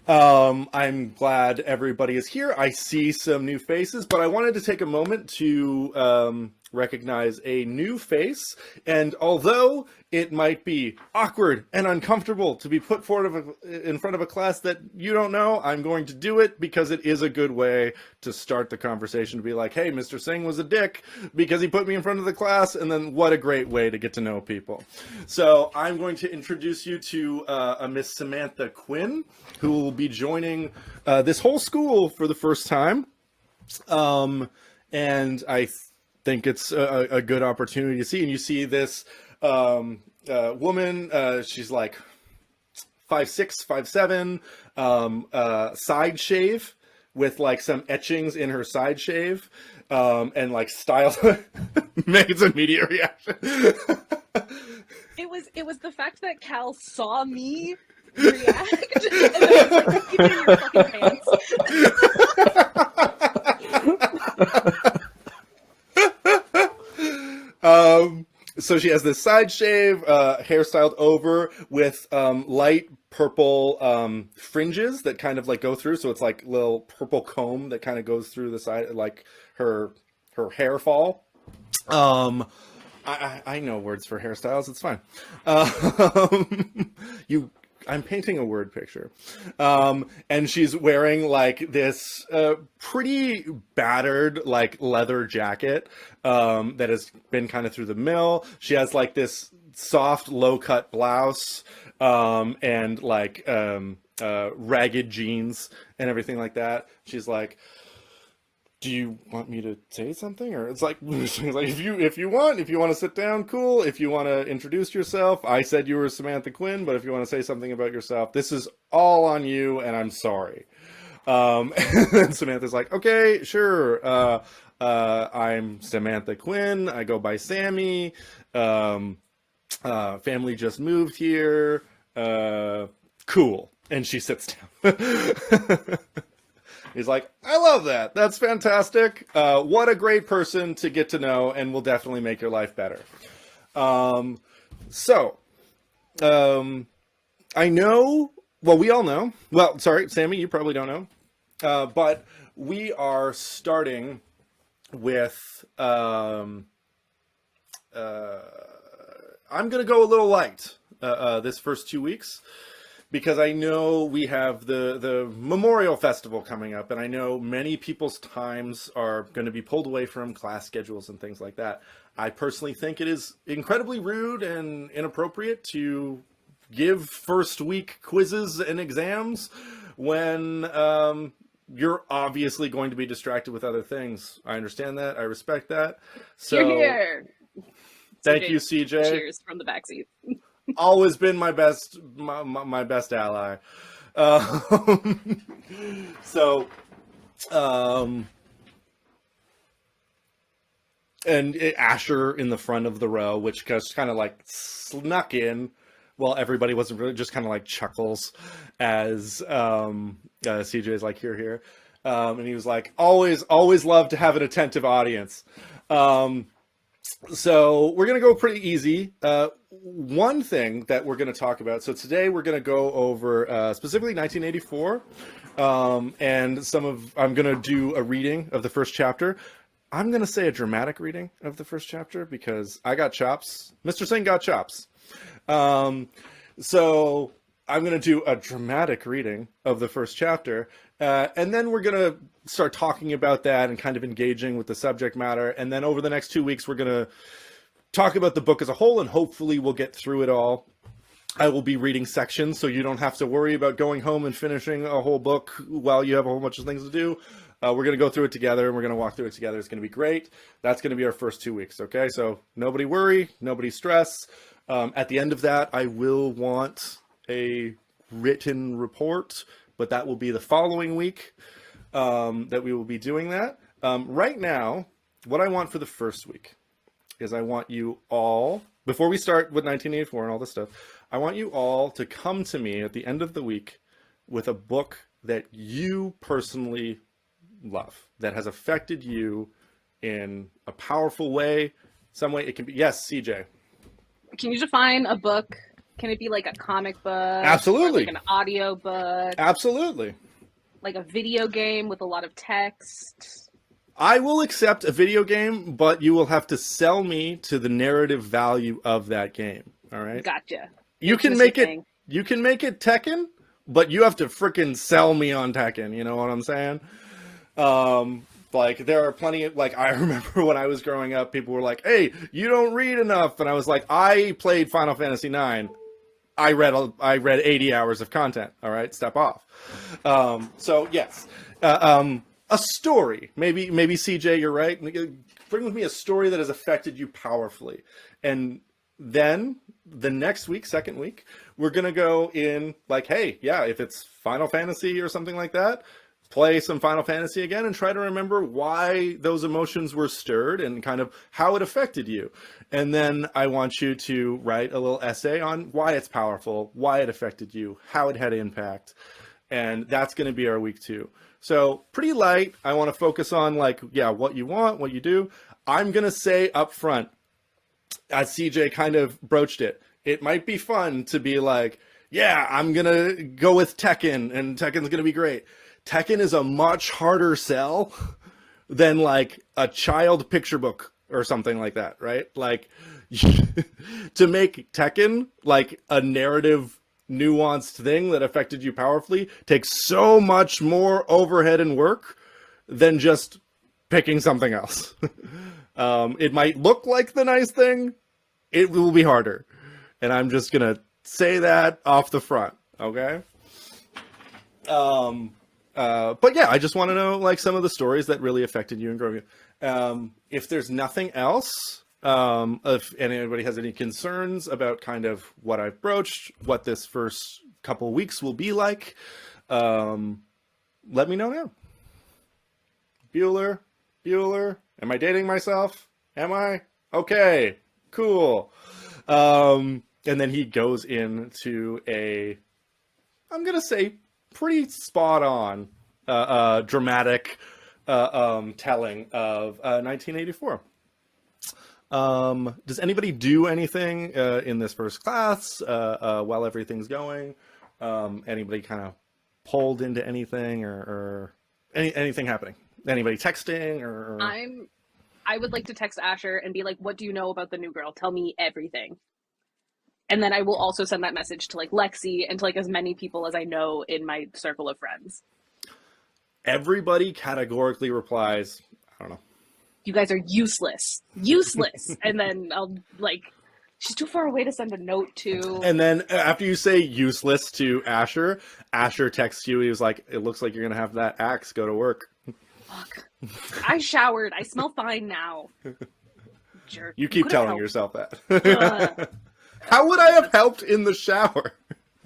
Speaker 7: I'm glad everybody is here. I see some new faces, but I wanted to take a moment to recognize a new face. And although it might be awkward and uncomfortable to be put forward in front of a class that you don't know, I'm going to do it because it is a good way to start the conversation, to be like, "Hey, Mr. Singh was a dick because he put me in front of the class," and then what a great way to get to know people. So I'm going to introduce you to a Miss Samantha Quinn, who will be joining this whole school for the first time. And I think it's a good opportunity to see. And you see this woman, she's like 5'6", 5'7", side shave with like some etchings in her side shave, and like style. Megan's immediate reaction.
Speaker 2: It was the fact that Cal saw me react and then was like, "Keep it in your fucking pants."
Speaker 7: So she has this side shave, hairstyled over with light purple fringes that kind of like go through. So it's like little purple comb that kind of goes through the side, like her hair fall. I know words for hairstyles. It's fine. I'm painting a word picture. And she's wearing like this pretty battered like leather jacket that has been kind of through the mill. She has like this soft low cut blouse and like ragged jeans and everything like that. She's like, "Do you want me to say something?" Or it's like, if you want to sit down, cool. If you want to introduce yourself, I said you were Samantha Quinn, but if you want to say something about yourself, this is all on you, and I'm sorry. And then Samantha's like, "Okay, sure. I'm Samantha Quinn. I go by Sammy. Family just moved here. Cool." And she sits down. He's like, "I love that. That's fantastic. What a great person to get to know, and will definitely make your life better." I know, well, we all know. Well, sorry, Sammy, you probably don't know. But we are starting with, I'm going to go a little light this first 2 weeks, because I know we have the Memorial Festival coming up, and I know many people's times are going to be pulled away from class schedules and things like that. I personally think it is incredibly rude and inappropriate to give first week quizzes and exams when you're obviously going to be distracted with other things. I understand that. I respect that. So
Speaker 2: Here.
Speaker 7: thank
Speaker 2: CJ,
Speaker 7: you, CJ.
Speaker 2: Cheers from the backseat.
Speaker 7: Always been my best ally. So and Asher in the front of the row, which just kind of like snuck in while everybody wasn't really, just kind of like chuckles as CJ's like, here. And he was like, always love to have an attentive audience. So we're going to go pretty easy. One thing that we're going to talk about. So today we're going to go over specifically 1984. And I'm going to do a reading of the first chapter. I'm going to say a dramatic reading of the first chapter because I got chops. Mr. Singh got chops. So I'm going to do a dramatic reading of the first chapter. And then we're going to start talking about that and kind of engaging with the subject matter. And then over the next 2 weeks, we're going to talk about the book as a whole, and hopefully we'll get through it all. I will be reading sections, so you don't have to worry about going home and finishing a whole book while you have a whole bunch of things to do. We're going to go through it together, and we're going to walk through it together. It's going to be great. That's going to be our first 2 weeks, okay? So nobody worry, nobody stress. At the end of that, I will want a written report, but that will be the following week that we will be doing that. Right now, what I want for the first week is I want you all, before we start with 1984 and all this stuff, I want you all to come to me at the end of the week with a book that you personally love, that has affected you in a powerful way, some way. It can be, yes, CJ.
Speaker 2: Can you define a book? Can it be like a comic book?
Speaker 7: Absolutely.
Speaker 2: Or like an audio book?
Speaker 7: Absolutely.
Speaker 2: Like a video game with a lot of text?
Speaker 7: I will accept a video game, but you will have to sell me to the narrative value of that game. All right.
Speaker 2: Gotcha.
Speaker 7: You can make it Tekken, but you have to freaking sell me on Tekken. You know what I'm saying? Like there are plenty of, like, I remember when I was growing up, people were like, "Hey, you don't read enough," and I was like, "I played Final Fantasy IX. I read 80 hours of content. All right, step off." So yes, a story. Maybe CJ, you're right. Bring with me a story that has affected you powerfully, and then the next week, second week, we're gonna go in like, hey, yeah, if it's Final Fantasy or something like that, play some Final Fantasy again and try to remember why those emotions were stirred and kind of how it affected you. And then I want you to write a little essay on why it's powerful, why it affected you, how it had impact. And that's going to be our week 2. So pretty light. I want to focus on like, yeah, what you want, what you do. I'm going to say up front, as CJ kind of broached it, it might be fun to be like, yeah, I'm going to go with Tekken and Tekken's going to be great. Tekken is a much harder sell than like a child picture book or something like that, right? Like to make Tekken like a narrative nuanced thing that affected you powerfully takes so much more overhead and work than just picking something else. It might look like the nice thing. It will be harder. And I'm just going to say that off the front. Okay. But yeah, I just want to know like some of the stories that really affected you and growing up. If there's nothing else, if anybody has any concerns about kind of what I've broached, what this first couple weeks will be like, let me know now. Bueller, am I dating myself? Am I? Okay, cool. And then he goes into I'm going to say, pretty spot on dramatic telling of 1984. Does anybody do anything in this first class while everything's going? Anybody kind of pulled into anything or anything happening? Anybody texting or? I
Speaker 2: would like to text Asher and be like, "What do you know about the new girl? Tell me everything." And then I will also send that message to like Lexi and to like as many people as I know in my circle of friends.
Speaker 7: Everybody categorically replies, I don't know.
Speaker 2: You guys are useless. Useless. And then I'll like, she's too far away to send a note to.
Speaker 7: And then after you say useless to Asher, Asher texts you. He was like, it looks like you're going to have that axe go to work.
Speaker 2: Fuck. I showered. I smell fine now. Jerk.
Speaker 7: You keep
Speaker 2: could've
Speaker 7: telling
Speaker 2: helped.
Speaker 7: yourself that. How would I have helped in the shower?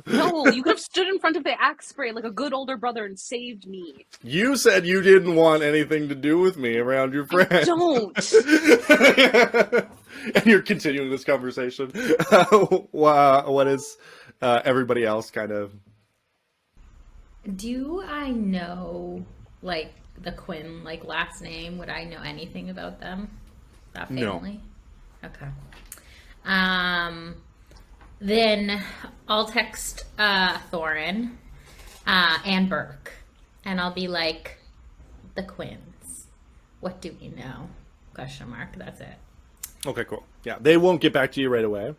Speaker 2: No, you could have stood in front of the axe spray like a good older brother and saved me.
Speaker 7: You said you didn't want anything to do with me around your friends.
Speaker 2: I don't.
Speaker 7: And you're continuing this conversation. What is everybody else kind of?
Speaker 6: Do I know, like, the Quinn, like, last name? Would I know anything about them? That family? No. Okay. Then I'll text Thorin and Burke, and I'll be like, the Quinns. What do we know? Question mark. That's it.
Speaker 7: Okay, cool. Yeah, they won't get back to you right away.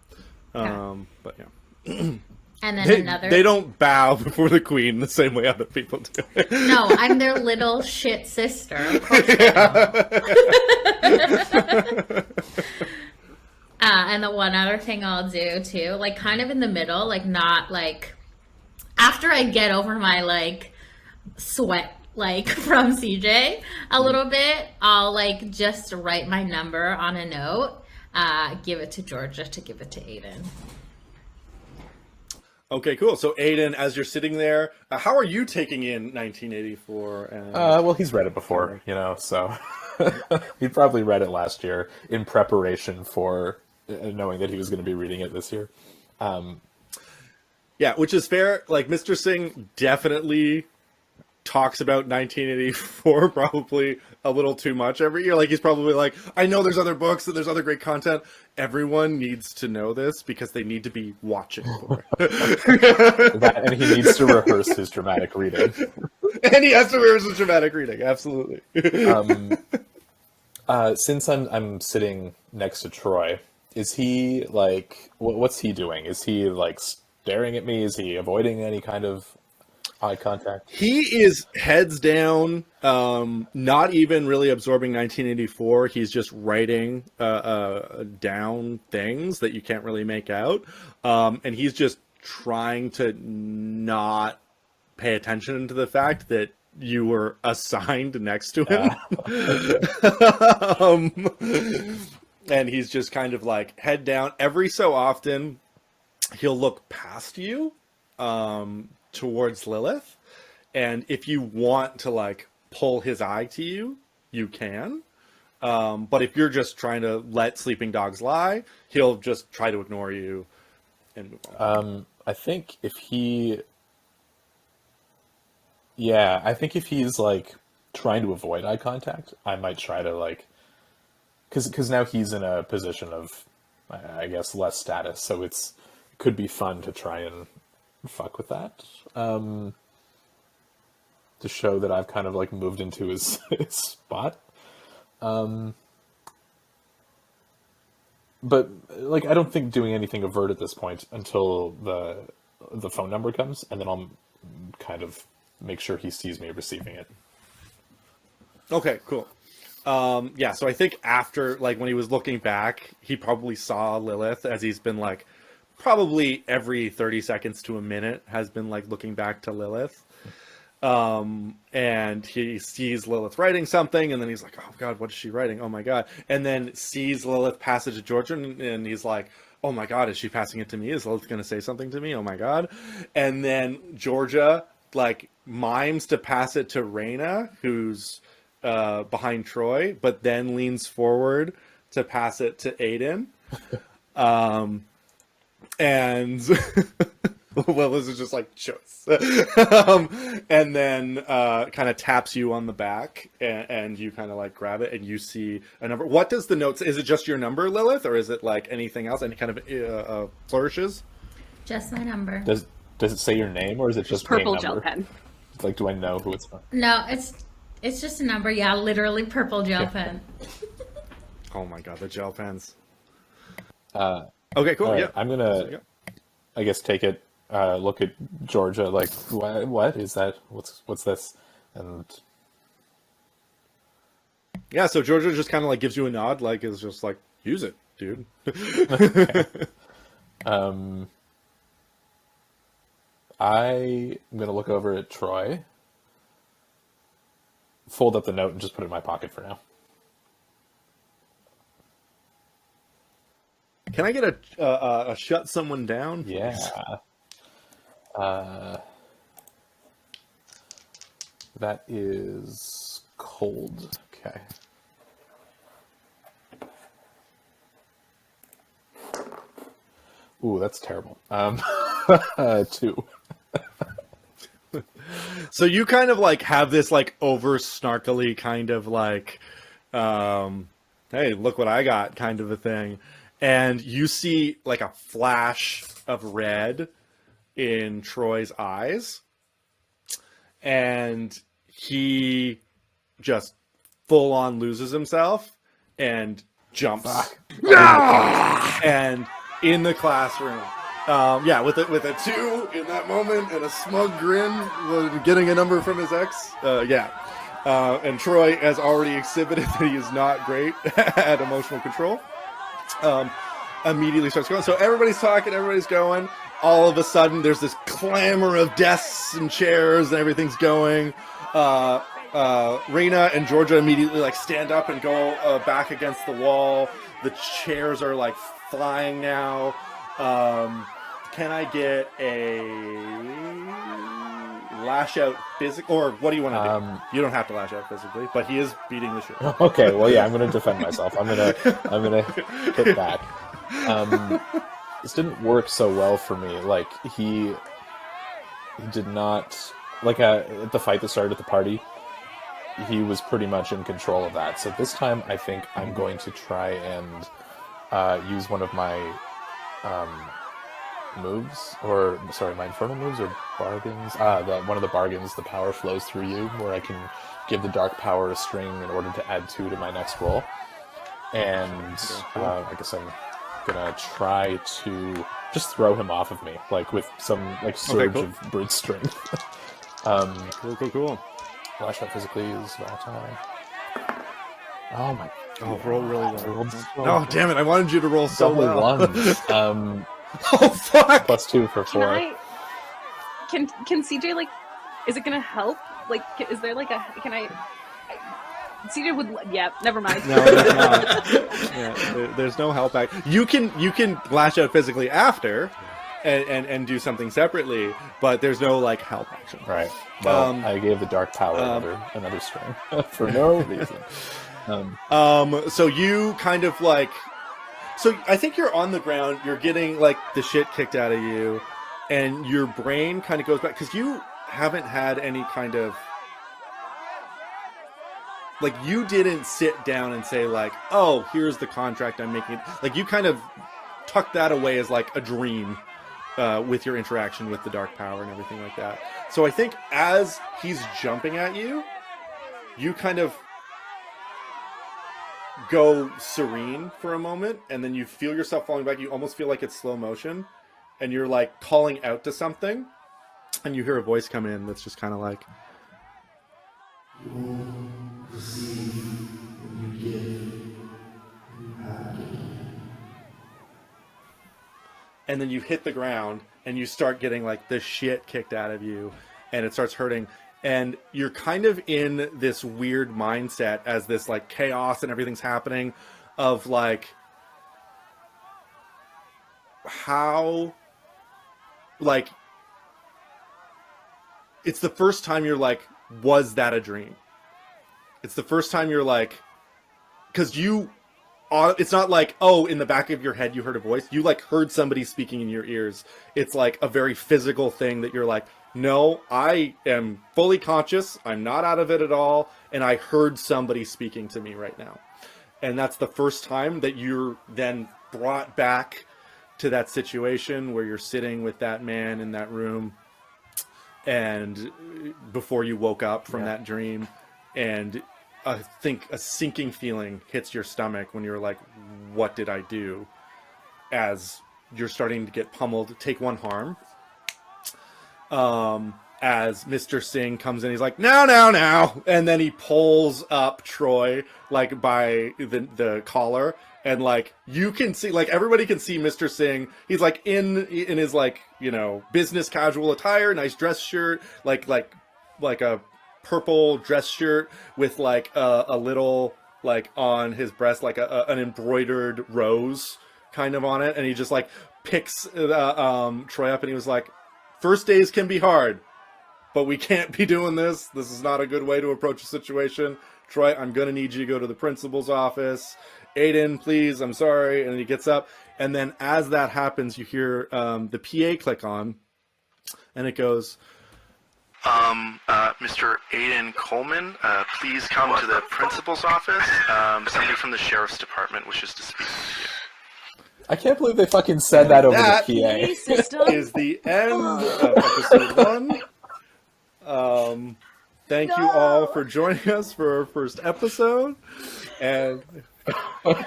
Speaker 7: But yeah.
Speaker 6: And then
Speaker 7: they don't bow before the queen the same way other people do.
Speaker 6: No, I'm their little shit sister. Of course they don't. And the one other thing I'll do too, like kind of in the middle, like not like after I get over my like sweat like from CJ a little bit, I'll like just write my number on a note, give it to Georgia to give it to Aiden.
Speaker 7: Okay, cool. So Aiden, as you're sitting there, how are you taking in 1984? And...
Speaker 3: well, he's read it before, you know, so he probably read it last year in preparation for knowing that he was going to be reading it this year.
Speaker 7: Yeah, which is fair. Like, Mr. Singh definitely talks about 1984 probably a little too much every year. Like, he's probably like, I know there's other books and there's other great content. Everyone needs to know this because they need to be watching for it.
Speaker 3: And he needs to rehearse his dramatic reading.
Speaker 7: And he has to rehearse his dramatic reading, absolutely.
Speaker 3: Since I'm sitting next to Troy, is he like, what's he doing? Is he like staring at me? Is he avoiding any kind of eye contact?
Speaker 7: He is heads down, not even really absorbing 1984. He's just writing down things that you can't really make out. And he's just trying to not pay attention to the fact that you were assigned next to him. And he's just kind of like head down. Every so often, he'll look past you towards Lilith. And if you want to like pull his eye to you, you can. But if you're just trying to let sleeping dogs lie, he'll just try to ignore you and move on.
Speaker 3: I think if he's like trying to avoid eye contact, I might try to like, because now he's in a position of, I guess, less status, so it could be fun to try and fuck with that, to show that I've kind of like moved into his spot. But like, I don't think doing anything overt at this point until the phone number comes, and then I'll kind of make sure he sees me receiving it.
Speaker 7: Okay, cool. Yeah, so I think after, like, when he was looking back, he probably saw Lilith, as he's been, like, probably every 30 seconds to a minute has been, like, looking back to Lilith. And he sees Lilith writing something, and then he's like, oh, God, what is she writing? Oh, my God. And then sees Lilith pass it to Georgia, and he's like, oh, my God, is she passing it to me? Is Lilith going to say something to me? Oh, my God. And then Georgia, like, mimes to pass it to Raina, who's behind Troy, but then leans forward to pass it to Aiden. And Lilith is just like, choice. And then kind of taps you on the back, and you kind of like grab it, and you see a number. What does the note say? Is it just your number, Lilith, or is it like anything else? Any kind of flourishes?
Speaker 6: Just my number.
Speaker 3: Does it say your name, or is it just
Speaker 2: purple
Speaker 3: name
Speaker 2: gel
Speaker 3: number?
Speaker 2: pen?
Speaker 3: It's like, do I know who it's from?
Speaker 6: No, it's just a number. Yeah, literally purple gel pen.
Speaker 7: Oh my God, the gel pens. Okay, cool.
Speaker 3: Right,
Speaker 7: Yeah,
Speaker 3: I'm gonna I guess take it, look at Georgia like, what is that? What's this? And
Speaker 7: Yeah, so Georgia just kind of like gives you a nod, like is just like, use it, dude.
Speaker 3: I'm gonna look over at Troy, fold up the note, and just put it in my pocket for now.
Speaker 7: Can I get a shut someone down?
Speaker 3: Yeah. That is cold. Okay. Ooh, that's terrible. 2.
Speaker 7: So you kind of like have this like over snarkily kind of like, hey, look what I got kind of a thing. And you see like a flash of red in Troy's eyes. And he just full on loses himself and jumps. And in the classroom. With a 2 in that moment and a smug grin, getting a number from his ex. And Troy has already exhibited that he is not great at emotional control. Immediately starts going. So everybody's talking, everybody's going. All of a sudden, there's this clamor of desks and chairs and everything's going. Raina and Georgia immediately like stand up and go back against the wall. The chairs are like flying now. Can I get a lash out physically, or what do you want to do? You don't have to lash out physically, but he is beating the shit.
Speaker 3: Okay, well, yeah, I'm going to defend myself. I'm gonna hit back. This didn't work so well for me. Like he did not like at the fight that started at the party. He was pretty much in control of that. So this time, I think I'm going to try and use one of my moves, or sorry, my infernal moves or bargains. One of the bargains, the power flows through you, where I can give the dark power a string in order to add 2 to my next roll. And I guess I'm gonna try to just throw him off of me, like with some like surge of brute strength.
Speaker 7: Cool.
Speaker 3: Lash out physically is volatile. Oh my!
Speaker 7: Oh, roll really well.
Speaker 3: Oh,
Speaker 7: Oh, damn it! I wanted you to roll so
Speaker 3: double
Speaker 7: well.
Speaker 3: Ones.
Speaker 7: Oh fuck!
Speaker 3: +2 for 4.
Speaker 2: Can CJ like? Is it gonna help? Like, is there like a? Can I? CJ would. Yeah, never mind.
Speaker 7: No, there's not. There's no help back. You can lash out physically after, and do something separately, but there's no like help action.
Speaker 3: Right. Well, I gave the dark power another string for no reason.
Speaker 7: So you kind of like. So I think you're on the ground, you're getting like the shit kicked out of you, and your brain kind of goes back, because you haven't had any kind of, like you didn't sit down and say like, oh, here's the contract I'm making. Like you kind of tucked that away as like a dream with your interaction with the dark power and everything like that. So I think as he's jumping at you, you kind of go serene for a moment, and then you feel yourself falling back. You almost feel like it's slow motion, and you're like calling out to something, and you hear a voice come in that's just kind of like, you receive when you give, you have. And then you hit the ground and you start getting like the shit kicked out of you, and it starts hurting. And you're kind of in this weird mindset as this like chaos and everything's happening of like, how, like, it's the first time you're like, was that a dream? It's the first time you're like, because you, it's not like, oh, in the back of your head you heard a voice. You like heard somebody speaking in your ears. It's like a very physical thing that you're like, no, I am fully conscious. I'm not out of it at all. And I heard somebody speaking to me right now. And that's the first time that you're then brought back to that situation where you're sitting with that man in that room, and before you woke up from that dream, and I think a sinking feeling hits your stomach when you're like, what did I do? As you're starting to get pummeled. Take 1 harm. As Mr. Singh comes in, he's like, now, and then he pulls up Troy like by the collar, and like you can see, like everybody can see Mr. Singh. He's like in his like, you know, business casual attire, nice dress shirt, like a purple dress shirt with like a little like on his breast like an embroidered rose kind of on it, and he just like picks Troy up, and he was like, first days can be hard, but we can't be doing this. This is not a good way to approach a situation. Troy, I'm going to need you to go to the principal's office. Aiden, please, I'm sorry. And he gets up. And then as that happens, you hear the PA click on. And it goes, Mr. Aiden Coleman, please come to the principal's office. Somebody from the sheriff's department wishes to speak with you.
Speaker 3: I can't believe they fucking said that over
Speaker 7: That
Speaker 3: the PA.
Speaker 2: System.
Speaker 7: Is the end of episode 1. Thank you all for joining us for our first episode. And I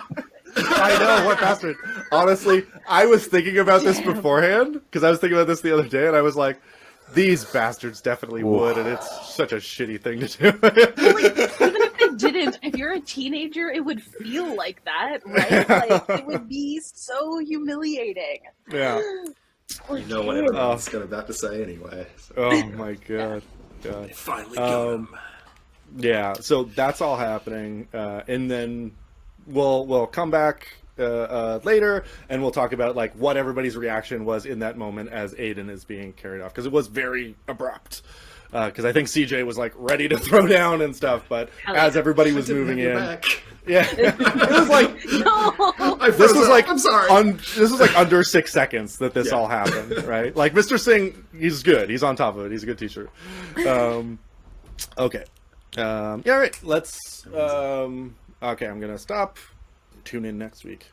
Speaker 7: know, what bastard. Honestly, I was thinking about this beforehand, because I was thinking about this the other day, and I was like, these bastards definitely would, and it's such a shitty thing to do.
Speaker 2: Well, like, even if they didn't, if you're a teenager, it would feel like that, right? Like, it would be so humiliating.
Speaker 7: Yeah.
Speaker 4: You know what everyone's about to say anyway. So.
Speaker 7: Oh my god.
Speaker 4: They finally got him.
Speaker 7: Yeah, so that's all happening, and then we'll come back later, and we'll talk about like what everybody's reaction was in that moment as Aiden is being carried off, because it was very abrupt. Because I think CJ was like ready to throw down and stuff, but as everybody was moving in, yeah, it was like
Speaker 2: No.
Speaker 7: this was like
Speaker 4: I'm sorry.
Speaker 7: This was like under 6 seconds that this all happened, right? Like Mr. Singh, he's good. He's on top of it. He's a good teacher. Okay. Yeah. All right. Let's. Okay. I'm gonna stop. Tune in next week.